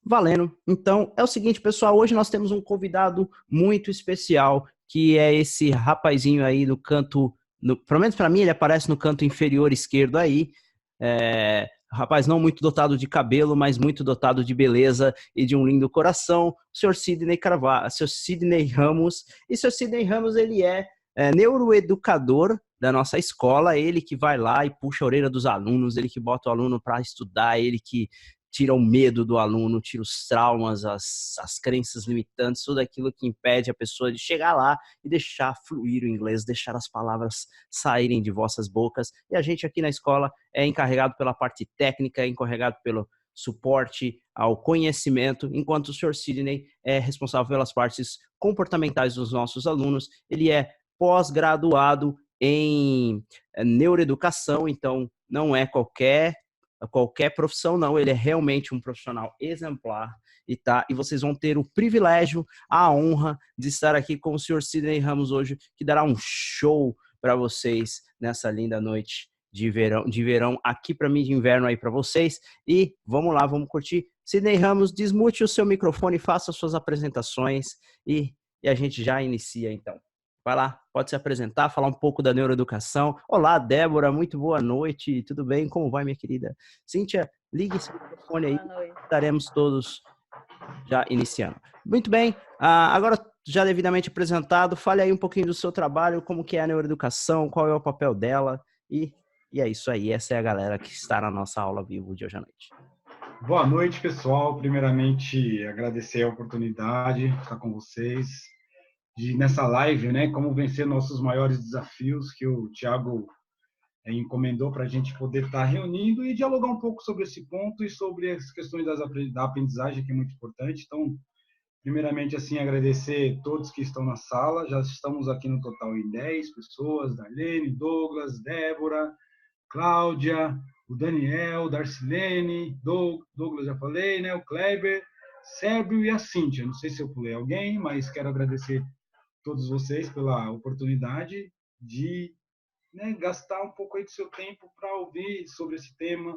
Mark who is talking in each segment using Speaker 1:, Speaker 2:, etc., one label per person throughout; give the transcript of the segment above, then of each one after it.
Speaker 1: Valendo. Então, é o seguinte, pessoal, hoje nós temos um convidado muito especial, que é esse rapazinho aí no canto, pelo menos para mim, ele aparece no canto inferior esquerdo aí. Rapaz não muito dotado de cabelo, mas muito dotado de beleza e de um lindo coração, o senhor Sidney Carvalho, senhor Sidney Ramos. E senhor Sidney Ramos, ele é neuroeducador da nossa escola, ele que vai lá e puxa a orelha dos alunos, ele que bota o aluno para estudar, ele que tira o medo do aluno, tira os traumas, as crenças limitantes, tudo aquilo que impede a pessoa de chegar lá e deixar fluir o inglês, deixar as palavras saírem de vossas bocas. E a gente aqui na escola é encarregado pela parte técnica, é encarregado pelo suporte ao conhecimento, enquanto o Sr. Sidney é responsável pelas partes comportamentais dos nossos alunos. Ele é pós-graduado em neuroeducação, então não é qualquer profissão, não. Ele é realmente um profissional exemplar e vocês vão ter o privilégio, a honra de estar aqui com o senhor Sidney Ramos hoje, que dará um show para vocês nessa linda noite de verão aqui para mim, de inverno aí para vocês. E vamos lá, vamos curtir. Sidney Ramos, desmute o seu microfone, faça suas apresentações e a gente já inicia então. Vai lá, pode se apresentar, falar um pouco da neuroeducação. Olá, Débora, muito boa noite, tudo bem? Como vai, minha querida? Cíntia, ligue esse microfone aí, estaremos todos já iniciando. Muito bem, agora já devidamente apresentado, fale aí um pouquinho do seu trabalho, como que é a neuroeducação, qual é o papel dela, e é isso aí, essa é a galera que está na nossa aula vivo de hoje à noite.
Speaker 2: Boa noite, pessoal. Primeiramente, agradecer a oportunidade de estar com vocês nessa live, né? Como vencer nossos maiores desafios, que o Thiago encomendou para a gente poder estar reunindo e dialogar um pouco sobre esse ponto e sobre as questões da aprendizagem, que é muito importante. Então, primeiramente, assim, agradecer a todos que estão na sala. Já estamos aqui no total em 10 pessoas: Darlene, Douglas, Débora, Cláudia, o Daniel, Darcilene, Douglas, já falei, né? O Kleber, Sérgio e a Cíntia. Não sei se eu pulei alguém, mas quero agradecer a todos vocês pela oportunidade de, né, gastar um pouco aí do seu tempo para ouvir sobre esse tema,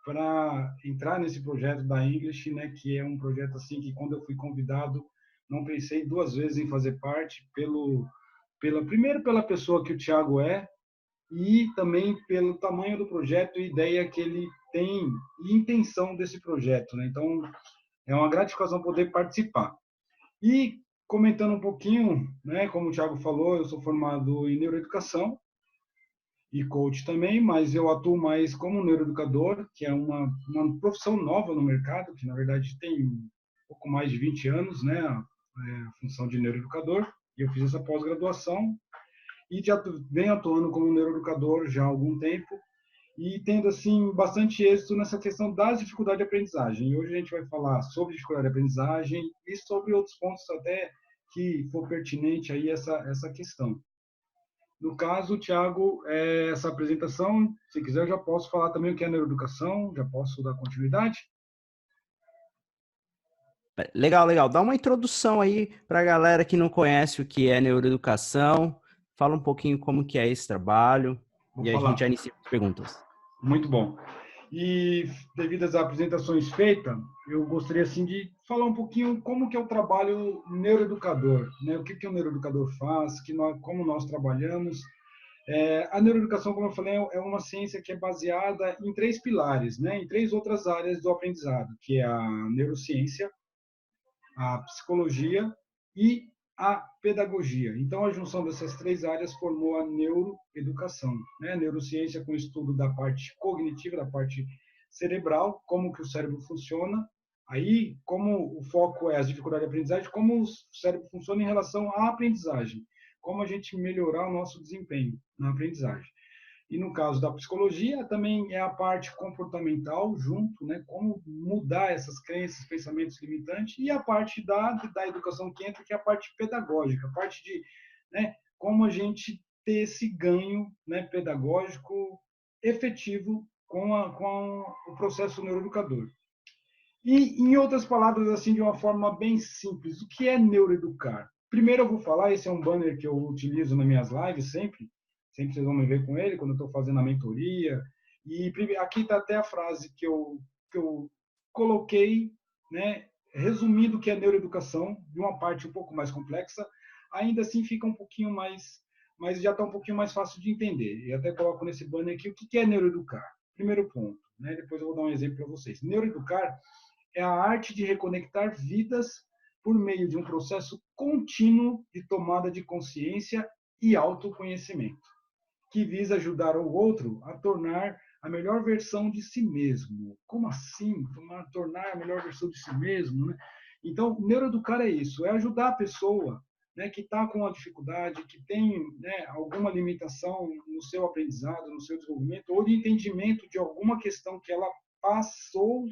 Speaker 2: para entrar nesse projeto da English, né, que é um projeto assim que quando eu fui convidado, não pensei duas vezes em fazer parte, primeiro pela pessoa que o Thiago é, e também pelo tamanho do projeto e ideia que ele tem e intenção desse projeto, né? Então, é uma gratificação poder participar. E comentando um pouquinho, né, como o Thiago falou, eu sou formado em neuroeducação e coach também, mas eu atuo mais como neuroeducador, que é uma profissão nova no mercado, que na verdade tem um pouco mais de 20 anos, né, a função de neuroeducador, e eu fiz essa pós-graduação e já venho atuando como neuroeducador já há algum tempo e tendo assim bastante êxito nessa questão das dificuldades de aprendizagem. E hoje a gente vai falar sobre dificuldade de aprendizagem e sobre outros pontos até que for pertinente aí essa questão. No caso, Thiago, essa apresentação, se quiser, eu já posso falar também o que é neuroeducação, já posso dar continuidade.
Speaker 1: Legal, legal. Dá uma introdução aí para a galera que não conhece o que é neuroeducação. Fala um pouquinho como que é esse trabalho.
Speaker 2: Vou
Speaker 1: E aí a gente
Speaker 2: falar.
Speaker 1: já inicia as perguntas.
Speaker 2: Muito bom. E devido às apresentações feitas, eu gostaria assim de falar um pouquinho como que é o trabalho neuroeducador, né? O que que o neuroeducador faz, como nós trabalhamos. A neuroeducação, como eu falei, é uma ciência que é baseada em três pilares, né? Em três outras áreas do aprendizado, que é a neurociência, a psicologia e a pedagogia. Então, a junção dessas três áreas formou a neuroeducação, né? Neurociência com o estudo da parte cognitiva, da parte cerebral, como que o cérebro funciona. Aí, como o foco é as dificuldades de aprendizagem, como o cérebro funciona em relação à aprendizagem, como a gente melhorar o nosso desempenho na aprendizagem. E no caso da psicologia, também é a parte comportamental junto, né? Como mudar essas crenças, pensamentos limitantes, e a parte da educação que entra, que é a parte pedagógica, a parte de, né, como a gente ter esse ganho, né, pedagógico efetivo com o processo neuroeducador. E, em outras palavras, assim, de uma forma bem simples, o que é neuroeducar? Primeiro eu vou falar, esse é um banner que eu utilizo nas minhas lives sempre vocês vão me ver com ele quando eu estou fazendo a mentoria. E aqui está até a frase que eu coloquei né, resumindo o que é neuroeducação, de uma parte um pouco mais complexa, ainda assim fica um pouquinho mais, mas já está um pouquinho mais fácil de entender. E até coloco nesse banner aqui o que é neuroeducar. Primeiro ponto, né? Depois eu vou dar um exemplo para vocês. Neuroeducar é a arte de reconectar vidas por meio de um processo contínuo de tomada de consciência e autoconhecimento, que visa ajudar o outro a tornar a melhor versão de si mesmo. Como assim? Tornar a melhor versão de si mesmo, né? Então, neuroeducar é isso, é ajudar a pessoa, né, que está com uma dificuldade, que tem, né, alguma limitação no seu aprendizado, no seu desenvolvimento, ou de entendimento de alguma questão que ela passou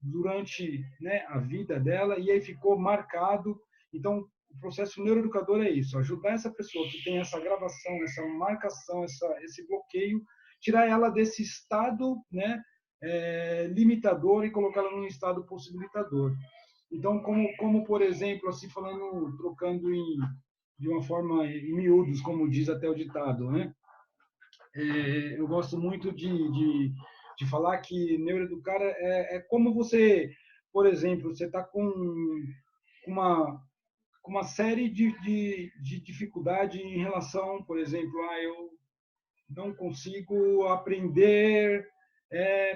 Speaker 2: durante, né, a vida dela e aí ficou marcado. Então, o processo neuroeducador é isso, ajudar essa pessoa que tem essa gravação, essa marcação, esse bloqueio, tirar ela desse estado, né, limitador e colocá-la num estado possibilitador. Então, como por exemplo, assim falando, trocando de uma forma em miúdos, como diz até o ditado, né? Eu gosto muito de falar que neuroeducar é como você, por exemplo, você está com uma, uma série de dificuldade em relação, por exemplo, eu não consigo aprender,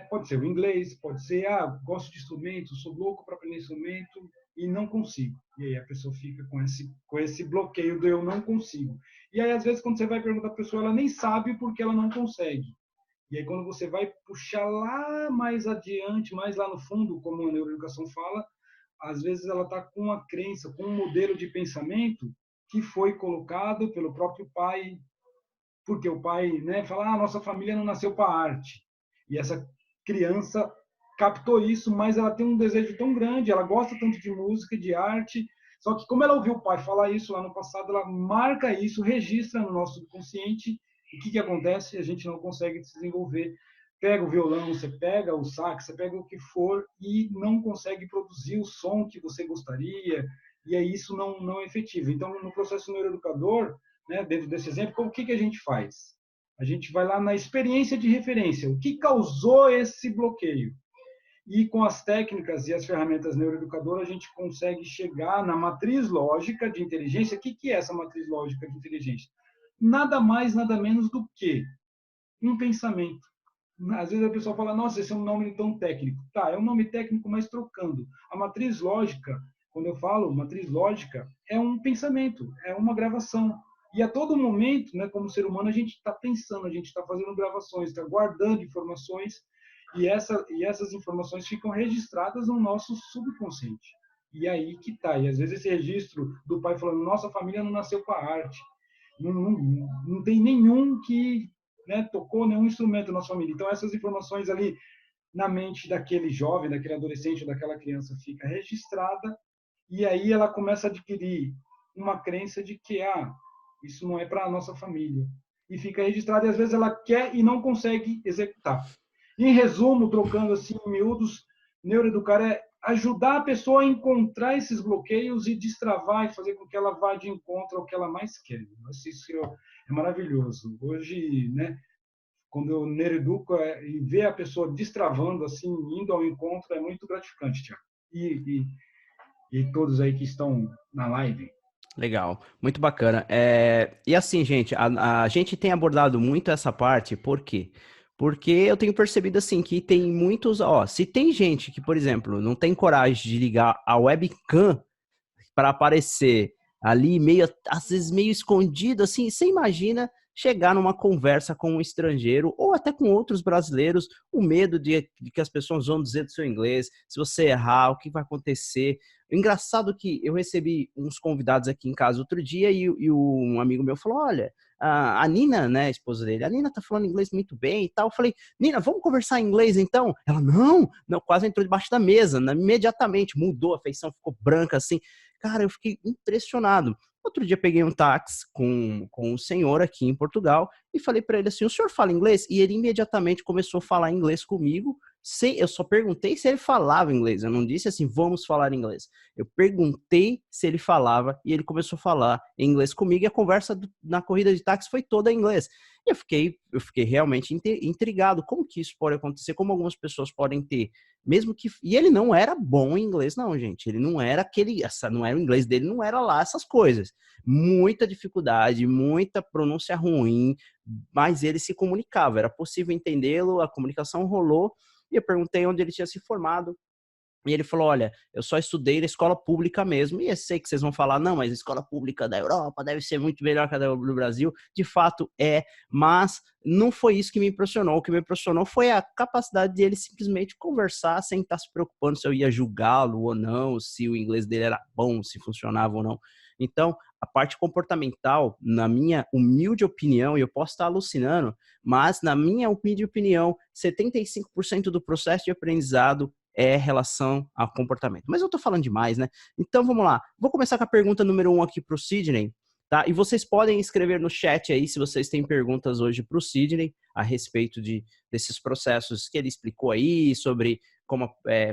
Speaker 2: pode ser o inglês, pode ser, gosto de instrumento, sou louco para aprender instrumento e não consigo. E aí a pessoa fica com esse bloqueio do eu não consigo. E aí, às vezes, quando você vai perguntar para a pessoa, ela nem sabe porque ela não consegue. E aí, quando você vai puxar lá mais adiante, mais lá no fundo, como a neuroeducação fala, às vezes ela está com uma crença, com um modelo de pensamento que foi colocado pelo próprio pai, porque o pai, né, fala, nossa família não nasceu para arte. E essa criança captou isso, mas ela tem um desejo tão grande, ela gosta tanto de música, de arte, só que como ela ouviu o pai falar isso lá no passado, ela marca isso, registra no nosso subconsciente, e o que acontece? A gente não consegue se desenvolver. Pega o violão, você pega o sax, você pega o que for e não consegue produzir o som que você gostaria, e aí isso não é efetivo. Então, no processo neuroeducador, né, dentro desse exemplo, o que a gente faz? A gente vai lá na experiência de referência, o que causou esse bloqueio. E com as técnicas e as ferramentas neuroeducadoras, a gente consegue chegar na matriz lógica de inteligência. O que é essa matriz lógica de inteligência? Nada mais, nada menos do que um pensamento. Às vezes a pessoa fala, nossa, esse é um nome tão técnico. Tá, é um nome técnico, mas trocando. A matriz lógica, quando eu falo matriz lógica, é um pensamento, é uma gravação. E a todo momento, né, como ser humano, a gente está pensando, a gente está fazendo gravações, está guardando informações, e essas informações ficam registradas no nosso subconsciente. E aí que tá. E às vezes esse registro do pai falando, nossa família não nasceu com a arte. Não tem nenhum que, né, tocou nenhum instrumento na sua família. Então, essas informações ali na mente daquele jovem, daquele adolescente, daquela criança fica registrada, e aí ela começa a adquirir uma crença de que isso não é para a nossa família. E fica registrada, e às vezes ela quer e não consegue executar. Em resumo, trocando assim em miúdos, neuroeducar é ajudar a pessoa a encontrar esses bloqueios e destravar e fazer com que ela vá de encontro ao que ela mais quer. Isso é maravilhoso. Hoje, né, quando eu neuroeduco e ver a pessoa destravando, assim, indo ao encontro, é muito gratificante, Tiago. E todos aí que estão na live.
Speaker 1: Legal, muito bacana. E assim, gente, a gente tem abordado muito essa parte, por quê? Porque eu tenho percebido assim que tem muitos, se tem gente que, por exemplo, não tem coragem de ligar a webcam para aparecer ali meio, às vezes meio escondido, assim, você imagina chegar numa conversa com um estrangeiro ou até com outros brasileiros, o medo de que as pessoas vão dizer do seu inglês, se você errar, o que vai acontecer. Engraçado que eu recebi uns convidados aqui em casa outro dia e um amigo meu falou, olha, a Nina, né, a esposa dele, a Nina tá falando inglês muito bem e tal. Eu falei, Nina, vamos conversar em inglês então? Ela, não, quase entrou debaixo da mesa, né? Imediatamente mudou a feição, ficou branca assim. Cara, eu fiquei impressionado. Outro dia peguei um táxi com um senhor aqui em Portugal e falei para ele assim, o senhor fala inglês? E ele imediatamente começou a falar inglês comigo, eu só perguntei se ele falava inglês. Eu não disse assim, vamos falar inglês. Eu perguntei se ele falava e ele começou a falar em inglês comigo e a conversa na corrida de táxi foi toda em inglês. E eu fiquei realmente intrigado. Como que isso pode acontecer? Como algumas pessoas podem ter, mesmo que... E ele não era bom em inglês, não, gente. Ele não era não era o inglês dele, não era lá essas coisas. Muita dificuldade, muita pronúncia ruim, mas ele se comunicava. Era possível entendê-lo, a comunicação rolou. E eu perguntei onde ele tinha se formado. E ele falou, olha, eu só estudei na escola pública mesmo. E eu sei que vocês vão falar, não, mas a escola pública da Europa deve ser muito melhor que a do Brasil. De fato é, mas não foi isso que me impressionou. O que me impressionou foi a capacidade dele simplesmente conversar sem estar se preocupando se eu ia julgá-lo ou não, se o inglês dele era bom, se funcionava ou não. Então, a parte comportamental, na minha humilde opinião, e eu posso estar alucinando, mas na minha humilde opinião, 75% do processo de aprendizado é relação ao comportamento. Mas eu tô falando demais, né? Então vamos lá. Vou começar com a pergunta número 1 aqui pro Sidney, tá? E vocês podem escrever no chat aí se vocês têm perguntas hoje pro Sidney a respeito desses processos que ele explicou aí, sobre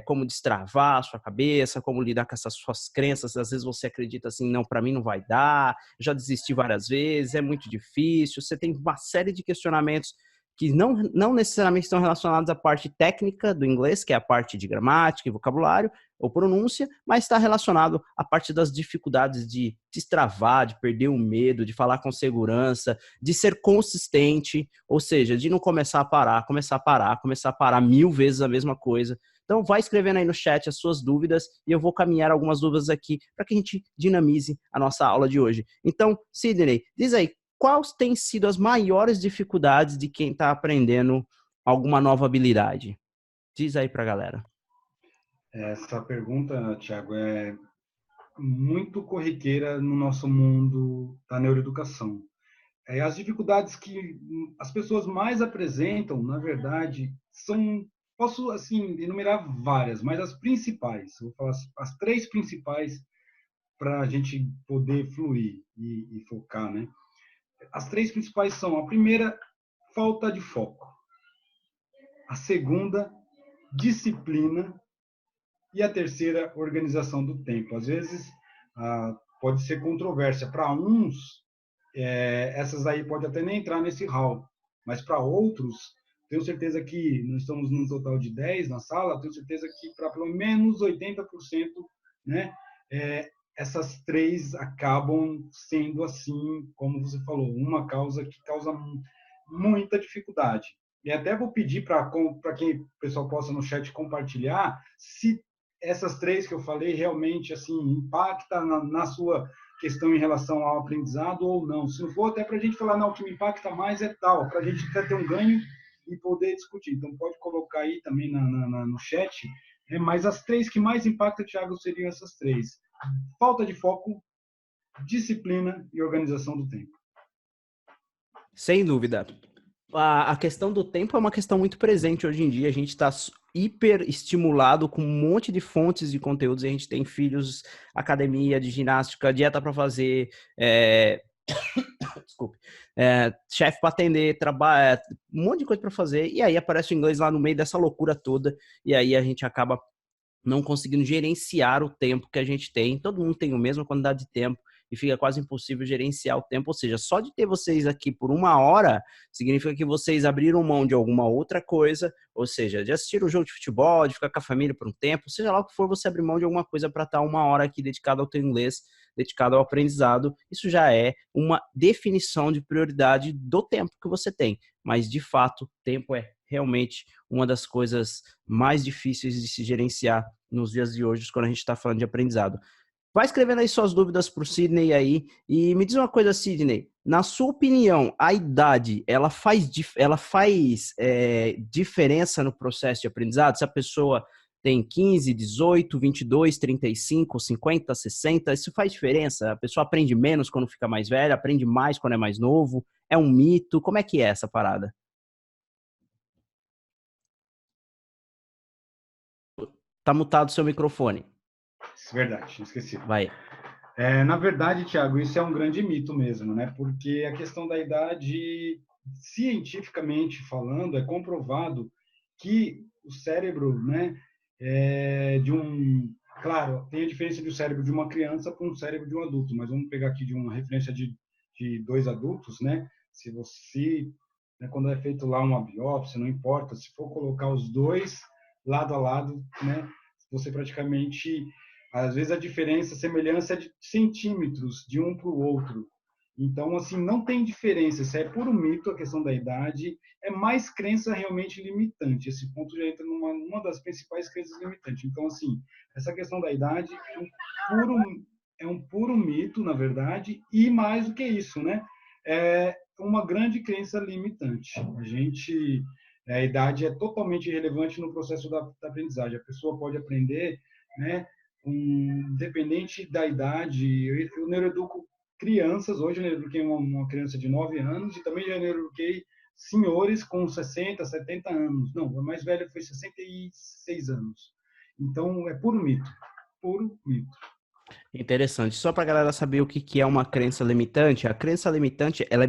Speaker 1: como destravar a sua cabeça, como lidar com essas suas crenças. Às vezes você acredita assim, não, para mim não vai dar, já desisti várias vezes, é muito difícil. Você tem uma série de questionamentos que não necessariamente estão relacionados à parte técnica do inglês, que é a parte de gramática e vocabulário ou pronúncia, mas está relacionado à parte das dificuldades de destravar, de perder o medo, de falar com segurança, de ser consistente, ou seja, de não começar a parar, começar a parar 1000 vezes a mesma coisa. Então, vai escrevendo aí no chat as suas dúvidas e eu vou caminhar algumas dúvidas aqui para que a gente dinamize a nossa aula de hoje. Então, Sidney, diz aí, quais têm sido as maiores dificuldades de quem está aprendendo alguma nova habilidade? Diz aí para a galera.
Speaker 2: Essa pergunta, Thiago, é muito corriqueira no nosso mundo da neuroeducação. As dificuldades que as pessoas mais apresentam, na verdade, posso assim enumerar várias, mas as principais, eu vou falar as 3 principais para a gente poder fluir e focar, né? As 3 principais são: a primeira, falta de foco; a segunda, disciplina; e a terceira, organização do tempo. Às vezes pode ser controvérsia para uns, essas aí pode até nem entrar nesse hall, mas para outros, tenho certeza que nós estamos num total de 10 na sala, tenho certeza que para pelo menos 80%, né, essas 3 acabam sendo assim, como você falou, uma causa que causa muita dificuldade. E até vou pedir para quem o pessoal possa no chat compartilhar se essas 3 que eu falei realmente assim impacta na sua questão em relação ao aprendizado ou não. Se não for, até para a gente falar, não, o que me impacta mais é tal, para a gente até ter um ganho e poder discutir. Então, pode colocar aí também no chat, mas as 3 que mais impactam, Thiago, seriam essas 3. Falta de foco, disciplina e organização do tempo.
Speaker 1: Sem dúvida. A questão do tempo é uma questão muito presente hoje em dia. A gente está hiper estimulado com um monte de fontes de conteúdos. A gente tem filhos, academia de ginástica, dieta para fazer, desculpe, chefe para atender, trabalho, um monte de coisa para fazer. E aí aparece o inglês lá no meio dessa loucura toda. E aí a gente acaba não conseguindo gerenciar o tempo que a gente tem. Todo mundo tem a mesma quantidade de tempo e fica quase impossível gerenciar o tempo. Ou seja, só de ter vocês aqui por 1 hora significa que vocês abriram mão de alguma outra coisa, ou seja, de assistir um jogo de futebol, de ficar com a família por um tempo, seja lá o que for, você abrir mão de alguma coisa para estar 1 hora aqui dedicado ao teu inglês, dedicado ao aprendizado. Isso já é uma definição de prioridade do tempo que você tem. Mas, de fato, tempo é realmente uma das coisas mais difíceis de se gerenciar nos dias de hoje, quando a gente está falando de aprendizado. Vai escrevendo aí suas dúvidas para o Sidney aí. E me diz uma coisa, Sidney. Na sua opinião, a idade, ela faz diferença no processo de aprendizado? Se a pessoa tem 15, 18, 22, 35, 50, 60, isso faz diferença? A pessoa aprende menos quando fica mais velha, aprende mais quando é mais novo? É um mito? Como é que é essa parada? Tá mutado o seu microfone.
Speaker 2: Isso é verdade, esqueci.
Speaker 1: Vai.
Speaker 2: Na verdade, Thiago, isso é um grande mito mesmo, né? Porque a questão da idade, cientificamente falando, é comprovado que o cérebro, né, claro, tem a diferença do cérebro de uma criança para um cérebro de um adulto, mas vamos pegar aqui de uma referência de dois adultos, né? Se você, né, quando é feito lá uma biópsia, não importa, se for colocar os dois lado a lado, né, você praticamente, às vezes a diferença, a semelhança é de centímetros de um para o outro. Então, assim, não tem diferença, isso é puro mito, a questão da idade, é mais crença realmente limitante. Esse ponto já entra numa das principais crenças limitantes. Então, assim, essa questão da idade é um puro mito, na verdade, e mais do que isso, né? É uma grande crença limitante. A idade é totalmente irrelevante no processo da aprendizagem. A pessoa pode aprender, né? Independente da idade. Eu neuroeduco crianças, hoje eu neuroeduquei uma criança de 9 anos e também já neuroeduquei senhores com 60, 70 anos. Não, a mais velha foi 66 anos. Então, é puro mito. Puro mito.
Speaker 1: Interessante. Só para a galera saber o que que é uma crença limitante, a crença limitante, ela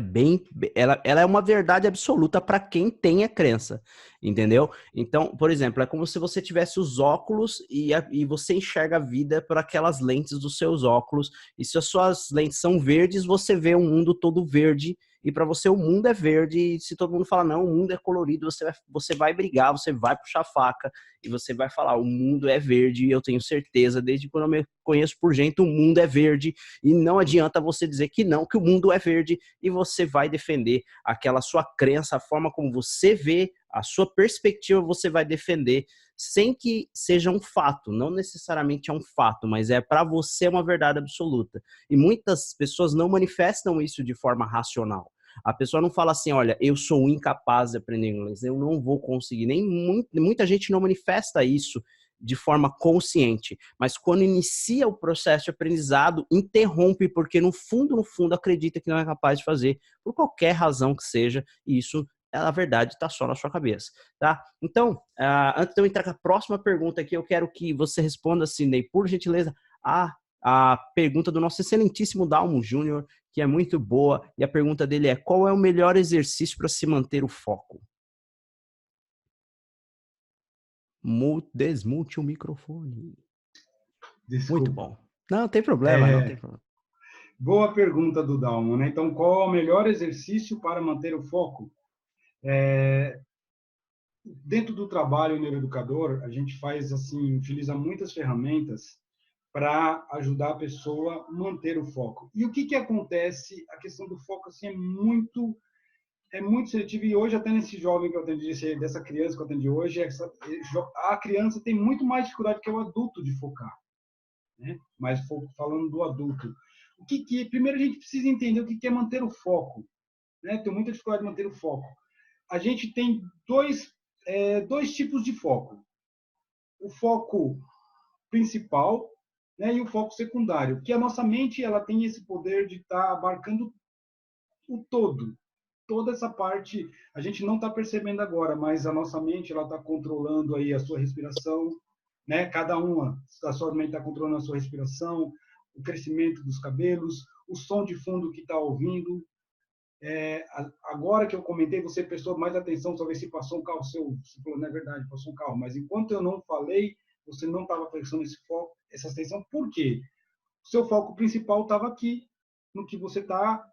Speaker 1: é uma verdade absoluta para quem tem a crença, entendeu? Então, por exemplo, é como se você tivesse os óculos e você enxerga a vida por aquelas lentes dos seus óculos, e se as suas lentes são verdes, você vê um mundo todo verde, e para você o mundo é verde, e se todo mundo fala, não, o mundo é colorido, você vai brigar, você vai puxar faca, e você vai falar, o mundo é verde, e eu tenho certeza, desde quando eu me conheço por gente, o mundo é verde, e não adianta você dizer que não, que o mundo é verde, e você vai defender aquela sua crença, a forma como você vê, a sua perspectiva você vai defender, sem que seja um fato, não necessariamente é um fato, mas é para você uma verdade absoluta. E muitas pessoas não manifestam isso de forma racional. A pessoa não fala assim, olha, eu sou incapaz de aprender inglês, eu não vou conseguir. Muita gente não manifesta isso de forma consciente, mas quando inicia o processo de aprendizado, interrompe porque no fundo, acredita que não é capaz de fazer, por qualquer razão que seja, e isso, a verdade, está só na sua cabeça, tá? Então, antes de eu entrar com a próxima pergunta aqui, eu quero que você responda, Sidney, por gentileza, a pergunta do nosso excelentíssimo Dalmo Júnior, que é muito boa, e a pergunta dele é: qual é o melhor exercício para se manter o foco? Desmute o microfone. Muito
Speaker 2: Desculpa.
Speaker 1: bom. Não tem problema, não tem problema.
Speaker 2: Boa pergunta do Dalmo, né? Então, qual é o melhor exercício para manter o foco? Dentro do trabalho neuroeducador, a gente faz assim, utiliza muitas ferramentas para ajudar a pessoa a manter o foco. E o que acontece? A questão do foco assim é muito seletivo, e hoje até nesse jovem que eu atendi, dessa criança que eu atendi hoje, a criança tem muito mais dificuldade que o adulto de focar, né? Mas falando do adulto, primeiro a gente precisa entender o que é manter o foco, né? Tem muita dificuldade de manter o foco. A gente tem dois tipos de foco: o foco principal, né, e o foco secundário, que a nossa mente ela tem esse poder de estar abarcando o todo. Toda essa parte a gente não está percebendo agora, mas a nossa mente ela está controlando aí a sua respiração, né? Cada uma da sua mente está controlando a sua respiração, o crescimento dos cabelos, o som de fundo que está ouvindo. Agora que eu comentei, você prestou mais atenção, talvez se passou um carro seu, você falou, não é verdade, passou um carro, mas enquanto eu não falei, você não estava prestando esse foco, essa atenção. Por quê? O seu foco principal estava aqui, no que você está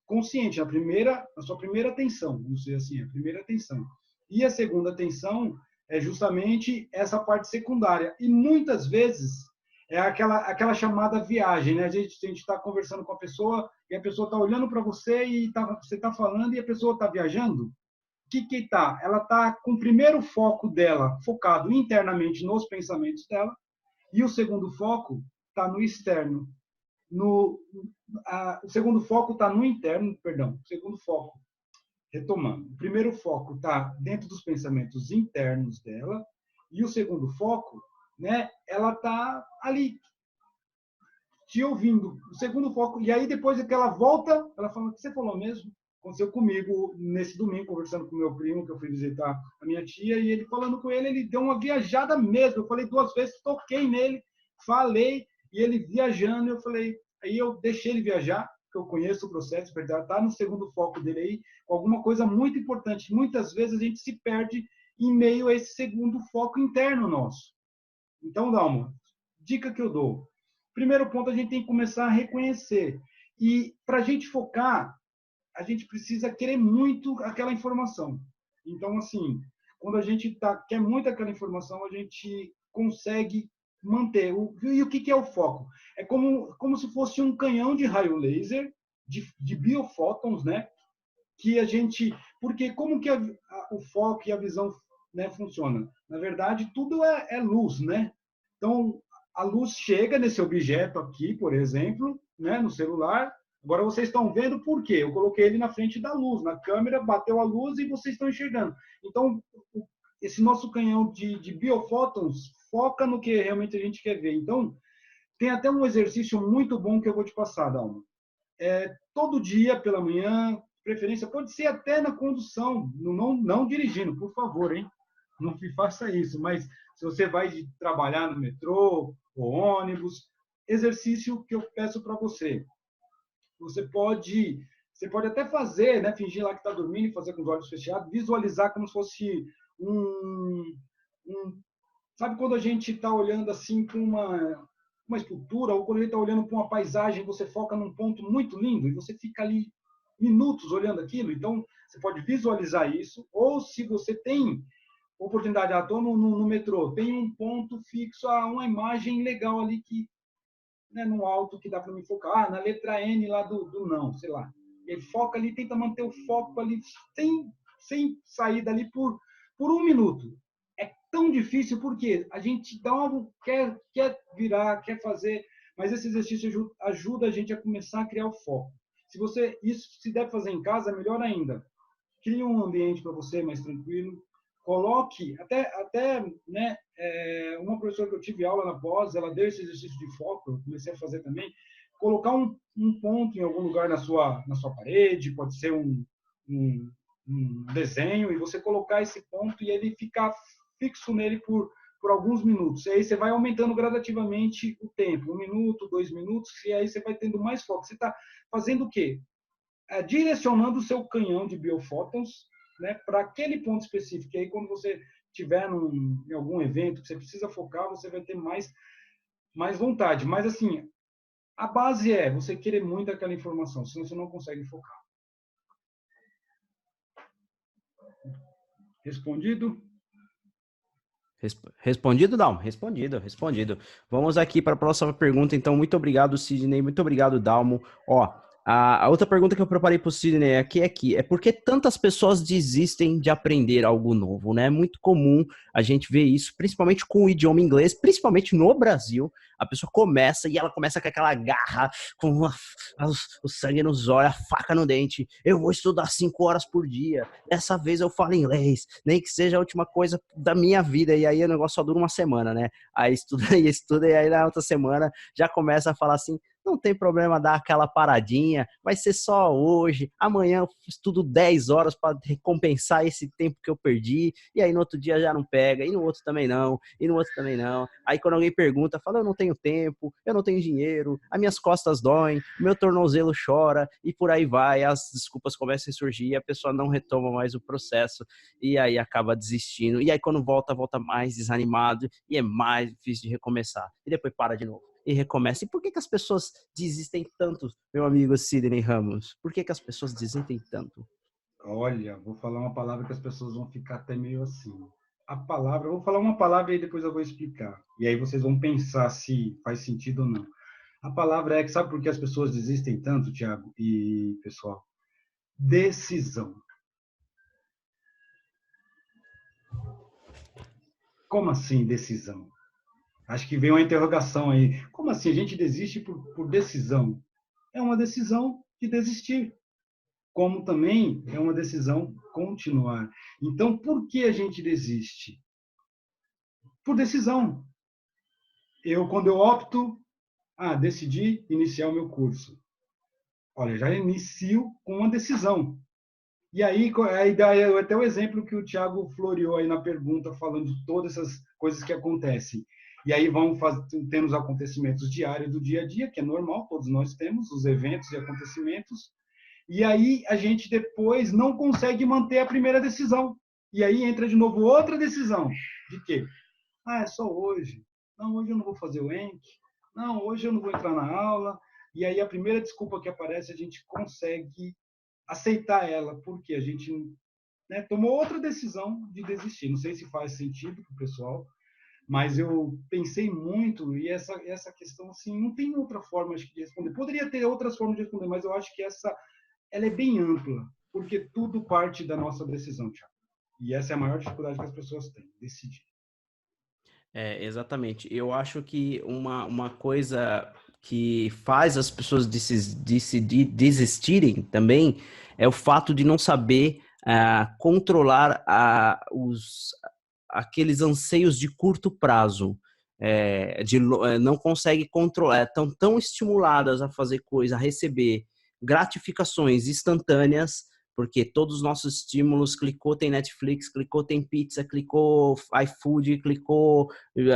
Speaker 2: consciente, na sua primeira atenção, vamos dizer assim, a primeira atenção. E a segunda atenção é justamente essa parte secundária. E muitas vezes é aquela chamada viagem, né? A gente está conversando com a pessoa e a pessoa está olhando para você e você está falando e a pessoa está viajando. O que está? Ela está com o primeiro foco dela focado internamente nos pensamentos dela e o segundo foco está no externo. O segundo foco está no interno, perdão. O segundo foco, retomando. O primeiro foco está dentro dos pensamentos internos dela e o segundo foco, né? Ela está ali te ouvindo. O segundo foco, e aí depois que ela volta, ela fala: o que você falou mesmo? Aconteceu comigo nesse domingo, conversando com meu primo, que eu fui visitar a minha tia, e ele falando com ele deu uma viajada mesmo. Eu falei 2 vezes, toquei nele, falei, e ele viajando, eu falei, aí eu deixei ele viajar, que eu conheço o processo, está no segundo foco dele aí, com alguma coisa muito importante. Muitas vezes a gente se perde em meio a esse segundo foco interno nosso. Então, Dalmo, dica que eu dou. Primeiro ponto, a gente tem que começar a reconhecer. E para a gente focar, a gente precisa querer muito aquela informação. Então, assim, quando a gente quer muito aquela informação, a gente consegue manter. E o que é o foco? É como se fosse um canhão de raio laser, de biofótons, né? Que a gente... Porque como que o foco e a visão, né, funciona? Na verdade, tudo é luz, né? Então, a luz chega nesse objeto aqui, por exemplo, né, no celular. Agora vocês estão vendo por quê? Eu coloquei ele na frente da luz, na câmera, bateu a luz e vocês estão enxergando. Então, esse nosso canhão de biofótons foca no que realmente a gente quer ver. Então, tem até um exercício muito bom que eu vou te passar, Dalma. Todo dia, pela manhã, preferência, pode ser até na condução, não dirigindo, por favor, hein? Não faça isso, mas se você vai trabalhar no metrô ou ônibus, exercício que eu peço para você. Você pode até fazer, né, fingir lá que está dormindo e fazer com os olhos fechados, visualizar como se fosse sabe quando a gente está olhando assim para uma escultura, ou quando a gente está olhando para uma paisagem, você foca num ponto muito lindo e você fica ali minutos olhando aquilo. Então, você pode visualizar isso, ou se você tem oportunidade, estou no metrô, tem um ponto fixo, uma imagem legal ali que, né, no alto que dá para me focar, na letra N lá do não, sei lá. Ele foca ali, tenta manter o foco ali, sem sair dali por um minuto. É tão difícil porque a gente quer virar, quer fazer, mas esse exercício ajuda a gente a começar a criar o foco. Isso se deve fazer em casa, melhor ainda. Crie um ambiente para você mais tranquilo. Coloque, até né, uma professora que eu tive aula na pós, ela deu esse exercício de foco, eu comecei a fazer também. Colocar um ponto em algum lugar na sua parede, pode ser um desenho, e você colocar esse ponto e ele ficar fixo nele por alguns minutos. E aí você vai aumentando gradativamente o tempo, 1 minuto, 2 minutos, e aí você vai tendo mais foco. Você está fazendo o quê? Direcionando o seu canhão de biofótons, né, para aquele ponto específico. E aí, quando você estiver em algum evento que você precisa focar, você vai ter mais vontade. Mas, assim, a base é você querer muito aquela informação, senão você não consegue focar. Respondido?
Speaker 1: Respondido, Dalmo? Respondido. Vamos aqui para a próxima pergunta. Então, muito obrigado, Sidney. Muito obrigado, Dalmo. Ó, a outra pergunta que eu preparei para o Sidney aqui é por que tantas pessoas desistem de aprender algo novo, né? É muito comum a gente ver isso, principalmente com o idioma inglês, principalmente no Brasil. A pessoa começa e ela começa com aquela garra, com o sangue nos olhos, a faca no dente. Eu vou estudar 5 horas por dia. Dessa vez eu falo inglês, nem que seja a última coisa da minha vida. E aí o negócio só dura uma semana, né? Aí estuda, e aí na outra semana já começa a falar assim: não tem problema dar aquela paradinha, vai ser só hoje, amanhã eu estudo 10 horas para recompensar esse tempo que eu perdi, e aí no outro dia já não pega, e no outro também não, e no outro também não. Aí quando alguém pergunta, fala: eu não tenho tempo, eu não tenho dinheiro, as minhas costas doem, meu tornozelo chora, e por aí vai, as desculpas começam a surgir, e a pessoa não retoma mais o processo, e aí acaba desistindo, e aí quando volta mais desanimado, e é mais difícil de recomeçar, e depois para de novo e recomeça. E por que as pessoas desistem tanto, meu amigo Sidney Ramos? Por que as pessoas desistem tanto?
Speaker 2: Olha, vou falar uma palavra que as pessoas vão ficar até meio assim. Eu vou falar uma palavra e depois eu vou explicar. E aí vocês vão pensar se faz sentido ou não. A palavra é que, sabe por que as pessoas desistem tanto, Thiago e pessoal? Decisão. Como assim decisão? Acho que vem uma interrogação aí. Como assim a gente desiste por decisão? É uma decisão de desistir. Como também é uma decisão continuar. Então, por que a gente desiste? Por decisão. Quando eu opto, decidi iniciar o meu curso. Olha, já inicio com uma decisão. E aí dá até o exemplo que o Thiago floreou aí na pergunta, falando de todas essas coisas que acontecem. E aí tendo os acontecimentos diários do dia a dia, que é normal, todos nós temos, os eventos e acontecimentos. E aí a gente depois não consegue manter a primeira decisão. E aí entra de novo outra decisão. De quê? Ah, é só hoje. Não, hoje eu não vou fazer o ENC. Não, hoje eu não vou entrar na aula. E aí a primeira desculpa que aparece, a gente consegue aceitar ela, porque a gente, né, tomou outra decisão de desistir. Não sei se faz sentido para o pessoal, mas eu pensei muito e essa questão, assim, não tem outra forma, acho que, de responder. Poderia ter outras formas de responder, mas eu acho que ela é bem ampla, porque tudo parte da nossa decisão, Thiago. E essa é a maior dificuldade que as pessoas têm, decidir.
Speaker 1: Exatamente. Eu acho que uma coisa que faz as pessoas desistirem também é o fato de não saber controlar aqueles anseios de curto prazo. Não consegue controlar, estão tão estimuladas a fazer coisa, a receber gratificações instantâneas, porque todos os nossos estímulos, clicou, tem Netflix, clicou, tem pizza, clicou iFood, clicou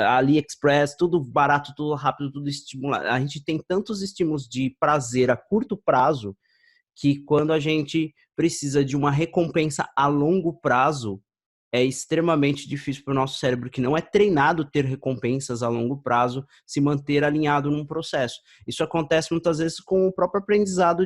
Speaker 1: AliExpress, tudo barato, tudo rápido, tudo estimulado. A gente tem tantos estímulos de prazer a curto prazo que quando a gente precisa de uma recompensa a longo prazo, é extremamente difícil para o nosso cérebro, que não é treinado ter recompensas a longo prazo, se manter alinhado num processo. Isso acontece muitas vezes com o próprio aprendizado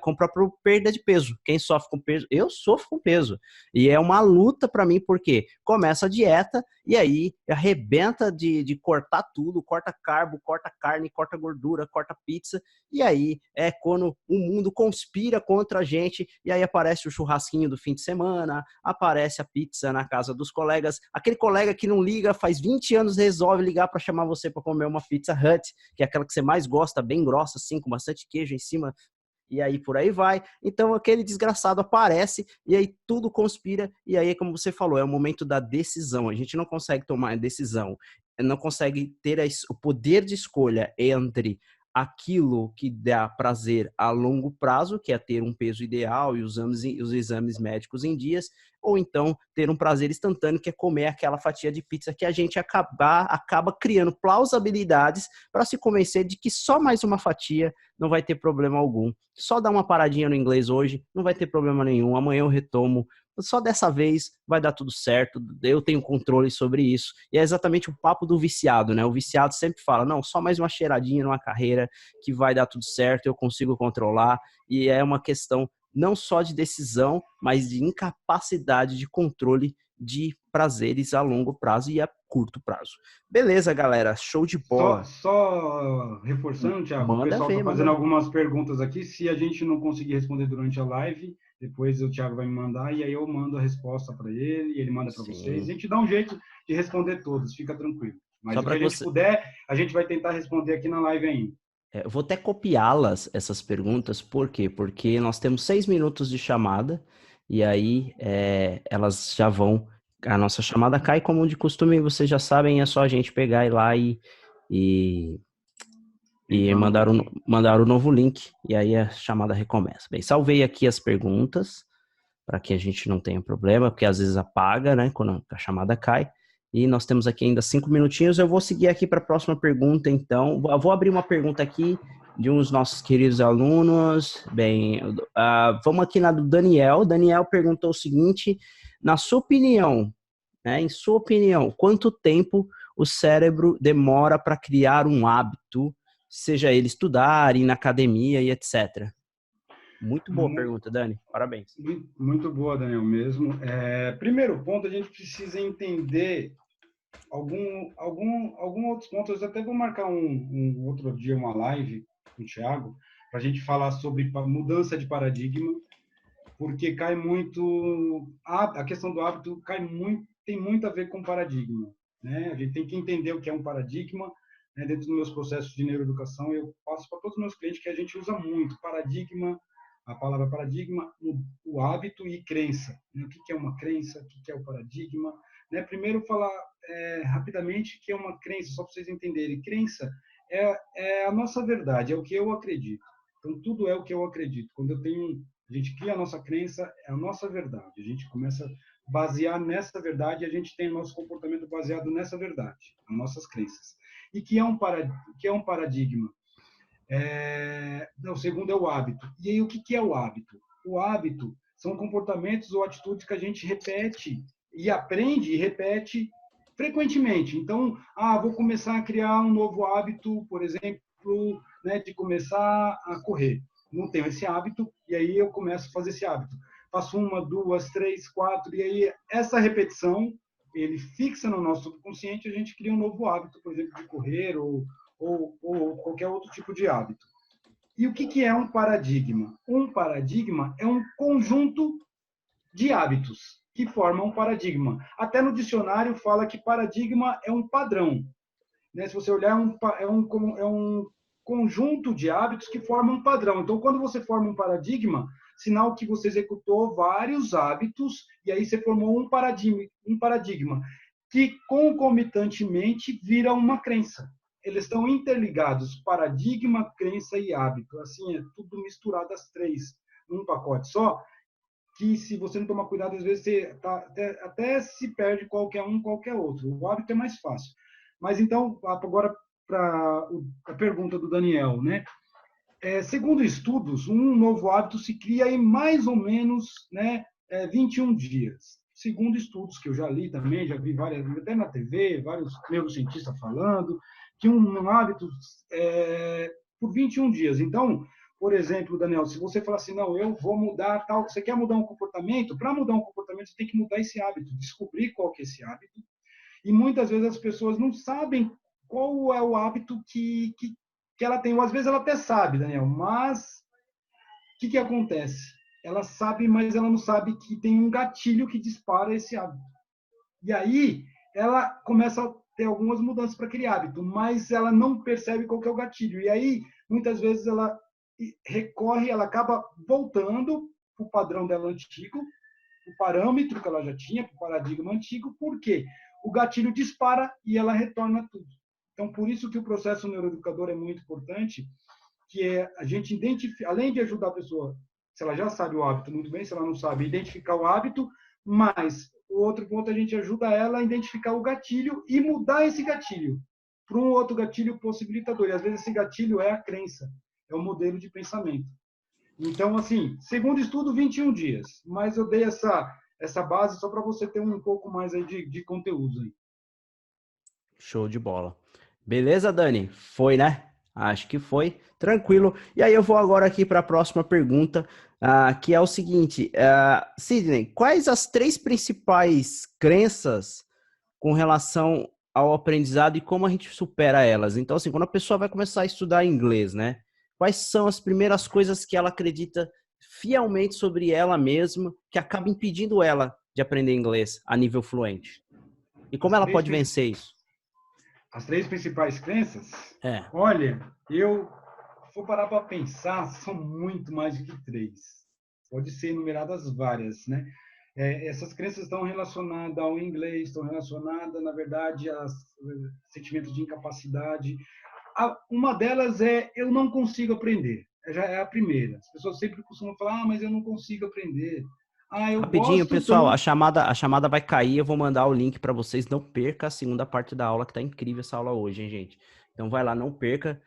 Speaker 1: com a própria perda de peso. Quem sofre com peso? Eu sofro com peso. E é uma luta para mim, porque começa a dieta e aí arrebenta de cortar tudo, corta carbo, corta carne, corta gordura, corta pizza, e aí é quando o mundo conspira contra a gente, e aí aparece o churrasquinho do fim de semana, aparece a pizza na casa dos colegas, aquele colega que não liga, faz 20 anos resolve ligar para chamar você para comer uma Pizza Hut, que é aquela que você mais gosta, bem grossa assim, com bastante queijo em cima, e aí por aí vai. Então aquele desgraçado aparece e aí tudo conspira e aí, como você falou, é o momento da decisão. A gente não consegue tomar a decisão, não consegue ter o poder de escolha entre aquilo que dá prazer a longo prazo, que é ter um peso ideal e os exames médicos em dias, ou então ter um prazer instantâneo, que é comer aquela fatia de pizza que a gente acaba criando plausibilidades para se convencer de que só mais uma fatia não vai ter problema algum. Só dar uma paradinha no inglês hoje, não vai ter problema nenhum. Amanhã eu retomo. Só dessa vez vai dar tudo certo. Eu tenho controle sobre isso. E é exatamente o papo do viciado, né? O viciado sempre fala, não, só mais uma cheiradinha numa carreira que vai dar tudo certo, eu consigo controlar. E é uma questão não só de decisão, mas de incapacidade de controle de prazeres a longo prazo e a curto prazo. Beleza, galera, show de bola.
Speaker 2: Só reforçando, Thiago, o
Speaker 1: Manda
Speaker 2: pessoal está
Speaker 1: ver,
Speaker 2: fazendo
Speaker 1: manda ver.
Speaker 2: algumas perguntas aqui. Se a gente não conseguir responder durante a live, depois o Thiago vai me mandar e aí eu mando a resposta para ele e ele manda para vocês. A
Speaker 1: Sim.
Speaker 2: gente dá um jeito de responder todos, fica tranquilo. Mas
Speaker 1: Só
Speaker 2: o que
Speaker 1: para
Speaker 2: a gente
Speaker 1: você.
Speaker 2: puder, a gente vai tentar responder aqui na live ainda.
Speaker 1: Eu vou até copiá-las, essas perguntas, por quê? Porque nós temos 6 minutos de chamada, e aí elas já vão. A nossa chamada cai, como de costume, vocês já sabem, é só a gente pegar e ir lá e, e
Speaker 2: Entrar novamente.
Speaker 1: mandar o novo link, e aí a chamada recomeça. Bem, salvei aqui as perguntas, para que a gente não tenha problema, porque às vezes apaga, né, quando a chamada cai. E nós temos aqui ainda 5 minutinhos. Eu vou seguir aqui para a próxima pergunta, então. Eu vou abrir uma pergunta aqui de uns nossos queridos alunos. Bem, vamos aqui na do Daniel. Daniel perguntou o seguinte: na sua opinião, né, em sua opinião, quanto tempo o cérebro demora para criar um hábito, seja ele estudar, ir na academia e etc? Muito boa pergunta, Dani. Parabéns.
Speaker 2: Muito boa, Daniel, mesmo. Primeiro ponto, a gente precisa entender algum outros pontos. Eu até vou marcar um outro dia uma live com o Thiago para a gente falar sobre mudança de paradigma, porque cai muito a questão do hábito tem muito a ver com paradigma, né? A gente tem que entender o que é um paradigma, né? Dentro dos meus processos de neuroeducação, eu passo para todos os meus clientes que a gente usa muito paradigma, a palavra paradigma, o hábito e crença, né? O que é uma crença, o que é o paradigma, né? Primeiro falar rapidamente que é uma crença, só para vocês entenderem. Crença é a nossa verdade, é o que eu acredito. Então tudo é o que eu acredito. Quando a gente cria a nossa crença, é a nossa verdade. A gente começa a basear nessa verdade e a gente tem o nosso comportamento baseado nessa verdade, as nossas crenças. E que é um paradigma? O segundo é o hábito. E aí, o que é o hábito? O hábito são comportamentos ou atitudes que a gente repete e aprende e repete frequentemente. Então, vou começar a criar um novo hábito, por exemplo, né, de começar a correr. Não tenho esse hábito, e aí eu começo a fazer esse hábito. Faço 1, 2, 3, 4, e aí essa repetição, ele fixa no nosso subconsciente, a gente cria um novo hábito, por exemplo, de correr ou qualquer outro tipo de hábito. E o que é um paradigma? Um paradigma é um conjunto de hábitos que formam um paradigma. Até no dicionário fala que paradigma é um padrão. Né? Se você olhar, é um conjunto de hábitos que formam um padrão. Então, quando você forma um paradigma, sinal que você executou vários hábitos e aí você formou um paradigma que concomitantemente vira uma crença. Eles estão interligados, paradigma, crença e hábito. Assim, é tudo misturado as três num pacote só, que se você não tomar cuidado, às vezes você até se perde qualquer um, qualquer outro. O hábito é mais fácil. Mas então, agora para a pergunta do Daniel, né? Segundo estudos, um novo hábito se cria em mais ou menos, né, 21 dias. Segundo estudos que eu já li também, já vi várias, até na TV, vários neurocientistas falando, que um hábito por 21 dias. Então, por exemplo, Daniel, se você falar assim, não, eu vou mudar tal, você quer mudar um comportamento? Para mudar um comportamento, você tem que mudar esse hábito, descobrir qual que é esse hábito. E muitas vezes as pessoas não sabem qual é o hábito que ela tem. Ou às vezes ela até sabe, Daniel, mas o que acontece? Ela sabe, mas ela não sabe que tem um gatilho que dispara esse hábito. E aí ela começa a ter algumas mudanças para aquele hábito, mas ela não percebe qual que é o gatilho. E aí, muitas vezes, ela recorre, ela acaba voltando para o padrão dela antigo, o parâmetro que ela já tinha, para o paradigma antigo, porque o gatilho dispara e ela retorna tudo. Então, por isso que o processo neuroeducador é muito importante, que é a gente identificar, além de ajudar a pessoa, se ela já sabe o hábito muito bem, se ela não sabe, identificar o hábito, mas o outro ponto a gente ajuda ela a identificar o gatilho e mudar esse gatilho para um outro gatilho possibilitador. E às vezes esse gatilho é a crença, é o modelo de pensamento. Então, assim, segundo estudo, 21 dias. Mas eu dei essa base só para você ter um pouco mais aí de conteúdo aí.
Speaker 1: Show de bola. Beleza, Dani? Foi, né? Acho que foi. Tranquilo. E aí eu vou agora aqui para a próxima pergunta, que é o seguinte. Sidney, quais as 3 principais crenças com relação ao aprendizado e como a gente supera elas? Então, assim, quando a pessoa vai começar a estudar inglês, né? Quais são as primeiras coisas que ela acredita fielmente sobre ela mesma que acaba impedindo ela de aprender inglês a nível fluente? E como ela pode vencer isso?
Speaker 2: As 3 principais crenças?
Speaker 1: É.
Speaker 2: Olha, eu vou parar para pensar, são muito mais do que 3. Pode ser enumeradas várias, né? Essas crenças estão relacionadas ao inglês, estão relacionadas, na verdade, a sentimentos de incapacidade. Uma delas é eu não consigo aprender. Já é a primeira. As pessoas sempre costumam falar, mas eu não consigo aprender. Eu
Speaker 1: Rapidinho,
Speaker 2: gosto
Speaker 1: pessoal,
Speaker 2: tanto.
Speaker 1: a chamada vai cair, eu vou mandar o link para vocês, não perca a segunda parte da aula, que tá incrível essa aula hoje, hein, gente? Então vai lá, não perca.